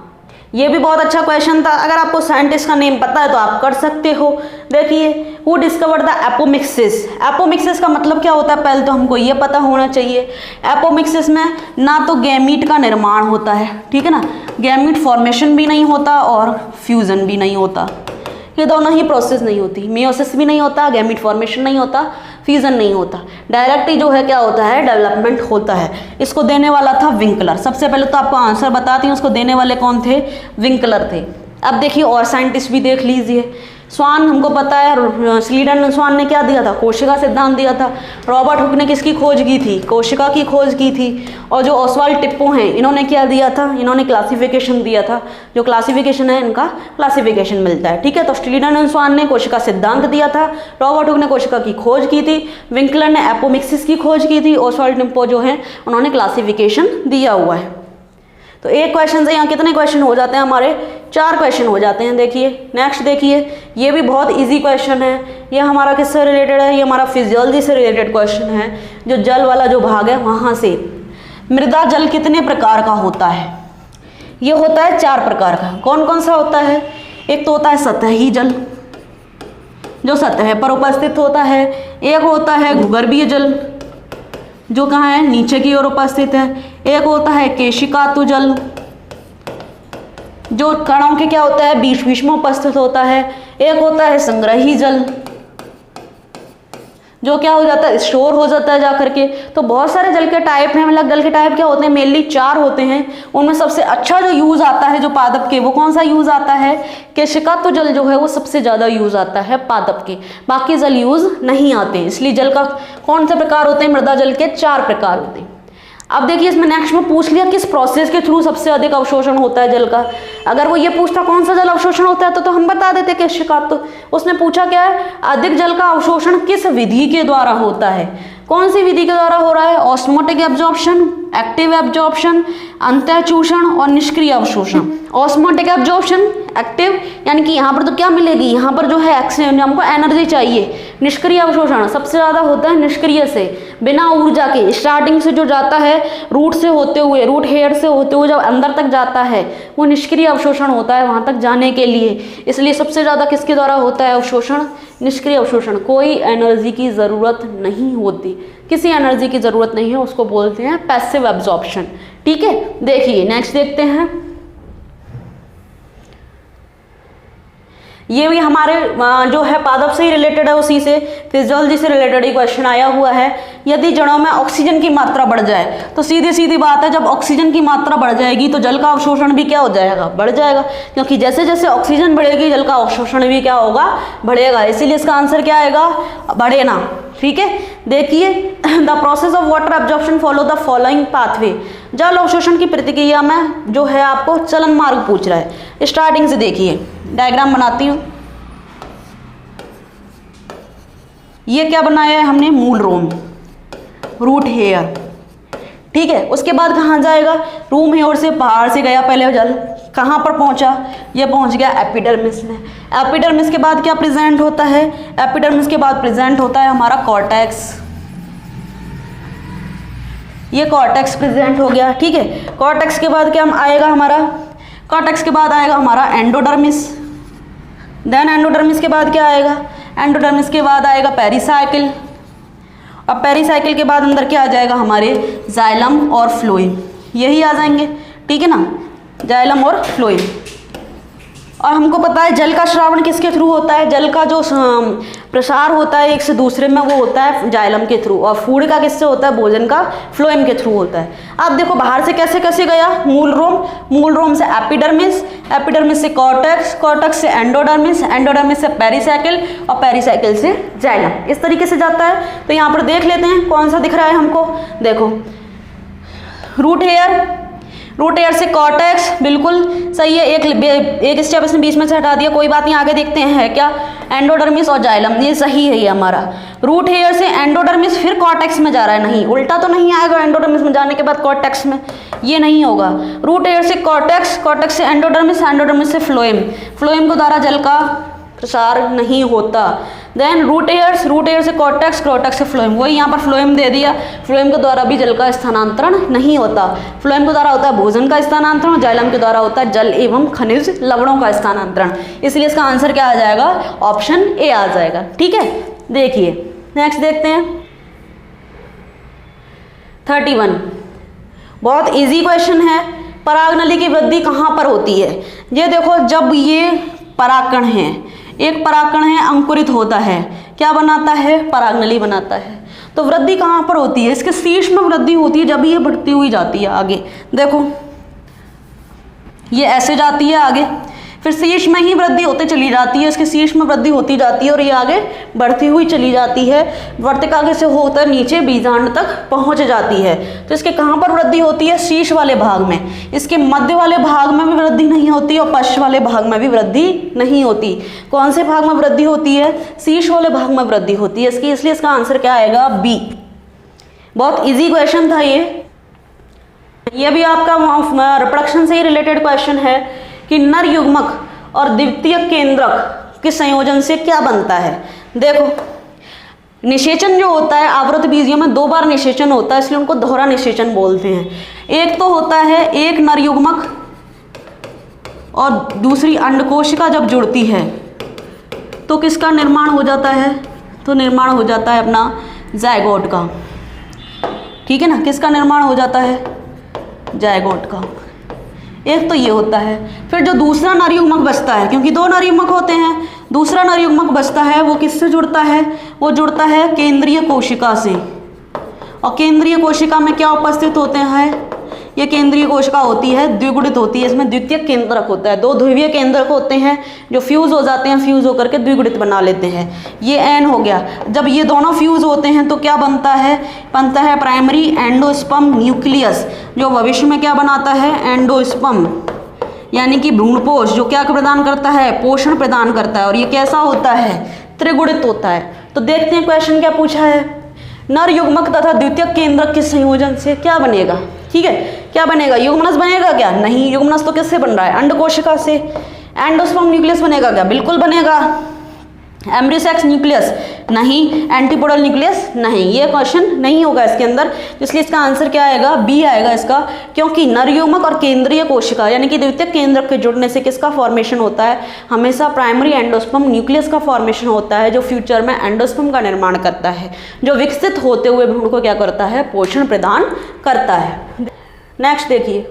ये भी बहुत अच्छा क्वेश्चन था। अगर आपको साइंटिस्ट का नेम पता है तो आप कर सकते हो। देखिए, who discovered the apomixis. Apomixis का मतलब क्या होता है? पहले तो हमको ये पता होना चाहिए। एपोमिक्सिस में ना तो गैमीट का निर्माण होता है, ठीक है ना, गैमीट फॉर्मेशन भी नहीं होता और फ्यूजन भी नहीं होता। ये दोनों ही प्रोसेस नहीं होती। मियोसिस भी नहीं होता, गैमीट फॉर्मेशन नहीं होता, फ्यूजन नहीं होता। डायरेक्ट ही जो है क्या होता है? डेवलपमेंट होता है। इसको देने वाला था विंकलर। सबसे पहले तो आपको आंसर बताती हूँ, उसको देने वाले कौन थे? विंकलर थे। अब देखिए और साइंटिस्ट भी देख लीजिए। स्वान हमको पता है, स्लीडन स्वान ने क्या दिया था? कोशिका सिद्धांत दिया था। रॉबर्ट हुक ने किसकी खोज की थी? कोशिका की खोज की थी। और जो ओसवाल्ड टिप्पो हैं, इन्होंने क्या दिया था? इन्होंने क्लासिफिकेशन दिया था। जो क्लासिफिकेशन है, इनका क्लासिफिकेशन मिलता है। ठीक है, तो स्लीडन एंड स्वान ने कोशिका सिद्धांत दिया था, रॉबर्ट हुक ने कोशिका की खोज की थी, विंकलर ने एपोमिक्सिस की खोज की थी, ओसवाल्ड टिप्पो जो है उन्होंने क्लासिफिकेशन दिया हुआ है। तो एक क्वेश्चन से यहाँ कितने क्वेश्चन हो जाते हैं हमारे? 4 क्वेश्चन हो जाते हैं। देखिए नेक्स्ट देखिए, ये भी बहुत इजी क्वेश्चन है। ये हमारा किससे रिलेटेड है? ये हमारा फिजियोलॉजी से रिलेटेड क्वेश्चन है। जो जल वाला जो भाग है वहाँ से। मृदा जल कितने प्रकार का होता है? ये होता है 4 प्रकार का। कौन कौन सा होता है? एक तो होता है सतही जल, जो सतह पर उपस्थित होता है। एक होता है भूगर्भीय जल, जो कहाँ है? नीचे की ओर उपस्थित है। एक होता है केशिकातु जल, जो कणों के क्या होता है? बीच बीच में उपस्थित होता है। एक होता है संग्रही जल, जो क्या हो जाता है? स्टोर हो जाता है जा करके। तो बहुत सारे जल के टाइप हैं। मतलब जल के टाइप क्या होते हैं? मेनली 4 होते हैं। उनमें सबसे अच्छा जो यूज आता है जो पादप के, वो कौन सा यूज आता है? केशिकातु जल जो है वो सबसे ज्यादा यूज आता है पादप के, बाकी जल यूज नहीं आते। इसलिए जल का कौन से प्रकार होते हैं? मृदा जल के 4 प्रकार होते हैं। अब देखिए इसमें नेक्स्ट में पूछ लिया किस प्रोसेस के थ्रू सबसे अधिक अवशोषण होता है जल का। अगर वो ये पूछता कौन सा जल अवशोषण होता है तो हम बता देते केशिकातु। उसने पूछा क्या है? अधिक जल का अवशोषण किस विधि के द्वारा होता है? कौन सी विधि के द्वारा हो रहा है? ऑस्मोटिक एब्जॉर्प्शन, एक्टिव एब्जॉर्प्शन, अंतःचूषण और निष्क्रिय अवशोषण। ऑस्मोटिक एब्जॉर्प्शन एक्टिव, यानी कि यहाँ पर तो क्या मिलेगी? यहाँ पर जो है हमको एनर्जी चाहिए। निष्क्रिय अवशोषण सबसे ज्यादा होता है निष्क्रिय से, बिना ऊर्जा के। स्टार्टिंग से जो जाता है रूट से होते हुए, रूट हेयर से होते हुए जब अंदर तक जाता है वो निष्क्रिय अवशोषण होता है वहां तक जाने के लिए। इसलिए सबसे ज्यादा किसके द्वारा होता है अवशोषण? निष्क्रिय अवशोषण। कोई एनर्जी की जरूरत नहीं होती, किसी एनर्जी की जरूरत नहीं है, उसको बोलते हैं पैसिव एब्जॉर्प्शन। ठीक है, देखिए नेक्स्ट देखते हैं। ये भी हमारे जो है पादप से ही रिलेटेड है, उसी से फिजियोलॉजी से रिलेटेड ही क्वेश्चन आया हुआ है। यदि जड़ों में ऑक्सीजन की मात्रा बढ़ जाए तो सीधी सीधी बात है, जब ऑक्सीजन की मात्रा बढ़ जाएगी तो जल का अवशोषण भी क्या हो जाएगा, बढ़ जाएगा, क्योंकि जैसे जैसे ऑक्सीजन बढ़ेगी जल का अवशोषण भी क्या होगा, बढ़ेगा। इसीलिए इसका आंसर क्या आएगा, बढ़े ना। ठीक है, देखिए the process of water absorption follow the following pathway. जल अवशोषण की प्रतिक्रिया में जो है आपको चलन मार्ग पूछ रहा है। स्टार्टिंग से देखिए, डायग्राम बनाती हूँ। ये क्या बनाया है हमने, मूल रोम, रूट हेयर। ठीक है, उसके बाद कहाँ जाएगा, रूम हेयर से बाहर से गया पहले जल, कहाँ पर पहुँचा, ये पहुँच गया एपिडर्मिस में। एपिडर्मिस के बाद क्या प्रेजेंट होता है, एपिडर्मिस के बाद प्रेजेंट होता है हमारा कॉर्टेक्स। ये कॉर्टेक्स प्रेजेंट हो गया। ठीक है, कॉर्टेक्स के बाद क्या आएगा हमारा, कॉर्टेक्स के बाद आएगा हमारा एंडोडर्मिस। देन एंडोडर्मिस के बाद क्या आएगा, एंडोडर्मिस के बाद आएगा पेरिसाइकिल। अब पेरिसाइकिल के बाद अंदर क्या आ जाएगा हमारे, जाइलम और फ्लोएम, यही आ जाएंगे। ठीक है ना, जाइलम और फ्लोएम। और हमको पता है जल का श्रावण किसके थ्रू होता है, जल का जो प्रसार होता है एक से दूसरे में वो होता है जाइलम के थ्रू, और फूड का किससे होता है, भोजन का फ्लोएम के थ्रू होता है। अब देखो बाहर से कैसे कैसे गया, मूल रोम, मूल रोम से एपिडर्मिस, एपिडर्मिस से कॉर्टेक्स, कॉर्टेक्स से एंडोडर्मिस, एंडोडर्मिस से पेरिसाइकिल, और पेरिसाइकिल से जाइलम, इस तरीके से जाता है। तो यहाँ पर देख लेते हैं कौन सा दिख रहा है हमको। देखो रूट हेयर, रूट एयर से कॉर्टेक्स, बिल्कुल सही है, एक स्टेप इसने बीच में से हटा दिया, कोई बात नहीं, आगे देखते हैं है क्या, एंडोडर्मिस और जाइलम, ये सही है ये हमारा। रूट हेयर से एंडोडर्मिस फिर कॉर्टेक्स में जा रहा है, नहीं उल्टा तो नहीं आएगा, एंडोडर्मिस में जाने के बाद कॉर्टेक्स में, ये नहीं होगा। रूट हेयर से कॉर्टेक्स, कॉर्टेक्स से एंडोडर्मिस, एंडोडर्मिस से फ्लोएम, फ्लोएम के द्वारा जल का प्रसार नहीं होता। Then root hairs, root hair से कॉर्टेक्स, कॉर्टेक्स से फ्लोएम, वही यहाँ पर फ्लोएम दे दिया, फ्लोएम के द्वारा भी जल का स्थानांतरण नहीं होता। फ्लोएम के द्वारा होता है भोजन का स्थानांतरण, जाइलम के द्वारा होता है जल एवं खनिज लवणों का स्थानांतरण। इसलिए इसका आंसर क्या आ जाएगा, ऑप्शन ए आ जाएगा। ठीक है, देखिए नेक्स्ट देखते हैं 31, बहुत इजी क्वेश्चन है। परागनली की वृद्धि कहाँ पर होती है, ये देखो जब ये परागकण है, एक परागकण है अंकुरित होता है, क्या बनाता है, परागनली बनाता है। तो वृद्धि कहाँ पर होती है, इसके शीर्ष में वृद्धि होती है, जब ये बढ़ती हुई जाती है आगे, देखो ये ऐसे जाती है आगे, फिर शीर्ष में ही वृद्धि होते चली जाती है, इसके शीर्ष में वृद्धि होती जाती है और ये आगे बढ़ती हुई चली जाती है, वर्तिका से होकर नीचे बीजांड तक पहुंच जाती है। तो इसके कहाँ पर वृद्धि होती है, शीर्ष वाले भाग में, इसके मध्य वाले भाग में भी वृद्धि नहीं होती और पश्च वाले भाग में भी वृद्धि नहीं होती। कौन से भाग में वृद्धि होती है, शीर्ष वाले भाग में वृद्धि होती है इसकी, इसलिए इसका आंसर क्या आएगा, बी। बहुत ईजी क्वेश्चन था ये भी आपका रिप्रोडक्शन से ही रिलेटेड क्वेश्चन है कि नर युग्मक और द्वितीय केंद्रक के संयोजन से क्या बनता है। देखो निषेचन जो होता है आवृत बीजियों में 2 बार निषेचन होता है, इसलिए उनको दोहरा निषेचन बोलते हैं। एक तो होता है एक नर युग्मक और दूसरी अंडकोशिका जब जुड़ती है तो किसका निर्माण हो जाता है, तो निर्माण हो जाता है अपना जायगोट का। ठीक है ना, किसका निर्माण हो जाता है, जायगोट का। एक तो ये होता है, फिर जो दूसरा नर युग्मक बचता है, क्योंकि 2 नर युग्मक होते हैं, दूसरा नर युग्मक बचता है वो किससे जुड़ता है, वो जुड़ता है केंद्रीय कोशिका से। और केंद्रीय कोशिका में क्या उपस्थित होते हैं, ये केंद्रीय कोशिका होती है द्विगुणित होती है, इसमें द्वितीय केंद्रक होता है, 2 ध्रुवीय केंद्रक होते हैं जो फ्यूज हो जाते हैं, फ्यूज होकर के द्विगुणित बना लेते हैं। ये एन हो गया, जब ये दोनों फ्यूज होते हैं तो क्या बनता है प्राइमरी एंडोस्पर्म न्यूक्लियस, जो भविष्य में क्या बनाता है, एंडोस्पर्म यानी कि भ्रूणपोष, जो क्या प्रदान करता है, पोषण प्रदान करता है। और ये कैसा होता है, त्रिगुणित होता है। तो देखते हैं क्वेश्चन क्या पूछा है, नर युग्मक तथा द्वितीय केंद्रक के संयोजन से क्या बनेगा। ठीक है, क्या बनेगा, युग्मनस बनेगा क्या, नहीं, युग्मनस तो किससे बन रहा है, अंडकोशिका से। एंडोस्पर्म न्यूक्लियस बनेगा क्या, बिल्कुल बनेगा। एम्ब्रियोसेक्स न्यूक्लियस नहीं, एंटीपोडल न्यूक्लियस नहीं, ये क्वेश्चन नहीं होगा इसके अंदर, इसलिए इसका आंसर क्या आएगा, बी आएगा इसका। क्योंकि नर युग्मक और केंद्रीय कोशिका यानी कि द्वितीय केंद्रक के जुड़ने से किसका फॉर्मेशन होता है, हमेशा प्राइमरी एंडोस्पर्म न्यूक्लियस का फॉर्मेशन होता है, जो फ्यूचर में एंडोस्पर्म का निर्माण करता है, जो विकसित होते हुए भ्रूण को क्या करता है, पोषण प्रदान करता है। नेक्स्ट देखिए,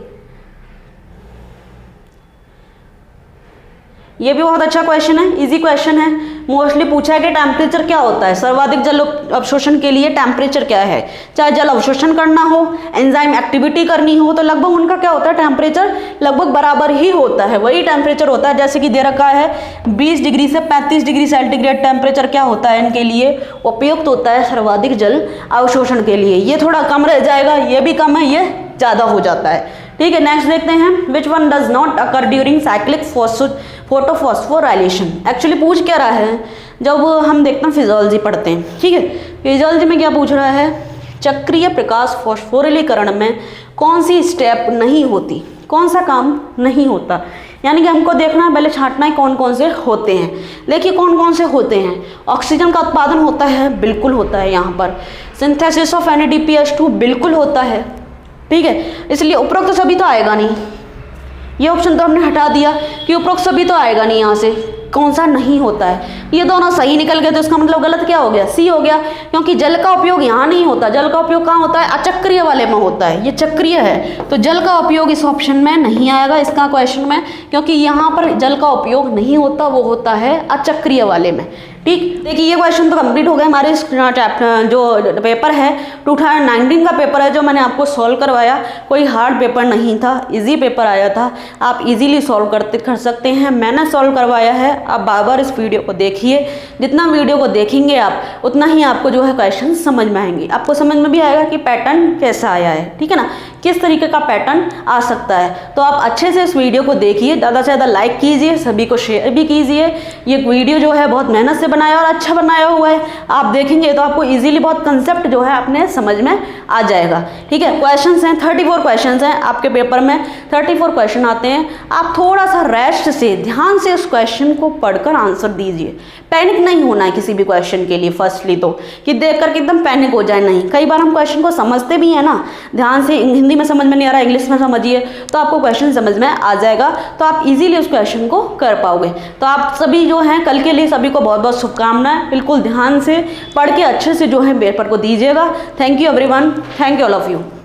ये भी बहुत अच्छा क्वेश्चन है, इजी क्वेश्चन है। मोस्टली पूछा है कि टेम्परेचर क्या होता है, सर्वाधिक जल अवशोषण के लिए टेम्परेचर क्या है। चाहे जल अवशोषण करना हो, एंजाइम एक्टिविटी करनी हो, तो लगभग उनका क्या होता है, टेम्परेचर लगभग बराबर ही होता है, वही टेम्परेचर होता है। जैसे कि दे रखा है 20 डिग्री से 35 डिग्री सेंटीग्रेड टेम्परेचर क्या होता है इनके लिए, उपयुक्त होता है सर्वाधिक जल अवशोषण के लिए। ये थोड़ा कम रह जाएगा, ये भी कम है, ये ज़्यादा हो जाता है। ठीक है, नेक्स्ट देखते हैं, which one does not occur during cyclic photophosphorylation. Actually पूछ क्या रहा है, जब हम देखते हैं फिजियोलॉजी पढ़ते हैं, ठीक है, फिजियोलॉजी में क्या पूछ रहा है, चक्रीय प्रकाश फॉस्फोरिलीकरण में कौन सी स्टेप नहीं होती, कौन सा काम नहीं होता। यानी कि हमको देखना है, पहले छांटना है कौन कौन से होते हैं। देखिए कौन कौन से होते हैं, ऑक्सीजन का उत्पादन होता है, बिल्कुल होता है यहाँ पर। सिंथेसिस ऑफ NADPH2 बिल्कुल होता है, ठीक है, इसलिए उपरोक्त सभी तो आएगा नहीं, ये ऑप्शन तो हमने हटा दिया कि उपरोक्त सभी तो आएगा नहीं, यहाँ से कौन सा नहीं होता है। ये दोनों सही निकल गए, तो इसका मतलब गलत क्या हो गया, सी हो गया, क्योंकि जल का उपयोग यहाँ नहीं होता। जल का उपयोग कहाँ होता है, अचक्रीय वाले में होता है, ये चक्रीय है, तो जल का उपयोग इस ऑप्शन में नहीं आएगा इसका क्वेश्चन में, क्योंकि यहाँ पर जल का उपयोग नहीं होता, वो होता है अचक्रीय वाले में। ठीक, देखिए ये क्वेश्चन तो कंप्लीट हो गया हमारे इस चैप्टर, जो पेपर है 2019 का पेपर है, जो मैंने आपको सॉल्व करवाया। कोई हार्ड पेपर नहीं था, इजी पेपर आया था, आप इजीली सॉल्व कर सकते हैं। मैंने सॉल्व करवाया है, आप बार बार इस वीडियो को देखिए, जितना वीडियो को देखेंगे आप उतना ही आपको जो है क्वेश्चन समझ में आएंगे, आपको समझ में भी आएगा कि पैटर्न कैसा आया है, ठीक है ना, किस तरीके का पैटर्न आ सकता है। तो आप अच्छे से इस वीडियो को देखिए, ज़्यादा से ज़्यादा लाइक कीजिए, सभी को शेयर भी कीजिए। ये वीडियो जो है बहुत मेहनत से बनाया और अच्छा बनाया हुआ है, आप देखेंगे तो आपको इजीली बहुत कंसेप्ट जो है अपने समझ में आ जाएगा। ठीक है, क्वेश्चंस हैं 34 क्वेश्चंस हैं आपके पेपर में, 34 क्वेश्चन आते हैं। आप थोड़ा सा रेस्ट से ध्यान से उस क्वेश्चन को पढ़कर आंसर दीजिए। पैनिक नहीं होना है किसी भी क्वेश्चन के लिए, फर्स्टली तो कि देख करके एकदम पैनिक हो जाए नहीं। कई बार हम क्वेश्चन को समझते भी हैं ना, ध्यान से, हिंदी में समझ में नहीं आ रहा, इंग्लिश में समझिए तो आपको क्वेश्चन समझ में आ जाएगा, तो आप इजीली उस क्वेश्चन को कर पाओगे। तो आप सभी जो हैं कल के लिए सभी को बहुत बहुत शुभकामनाएं, बिल्कुल ध्यान से पढ़ के अच्छे से जो है पेपर को दीजिएगा। Thank you everyone, thank you all of you.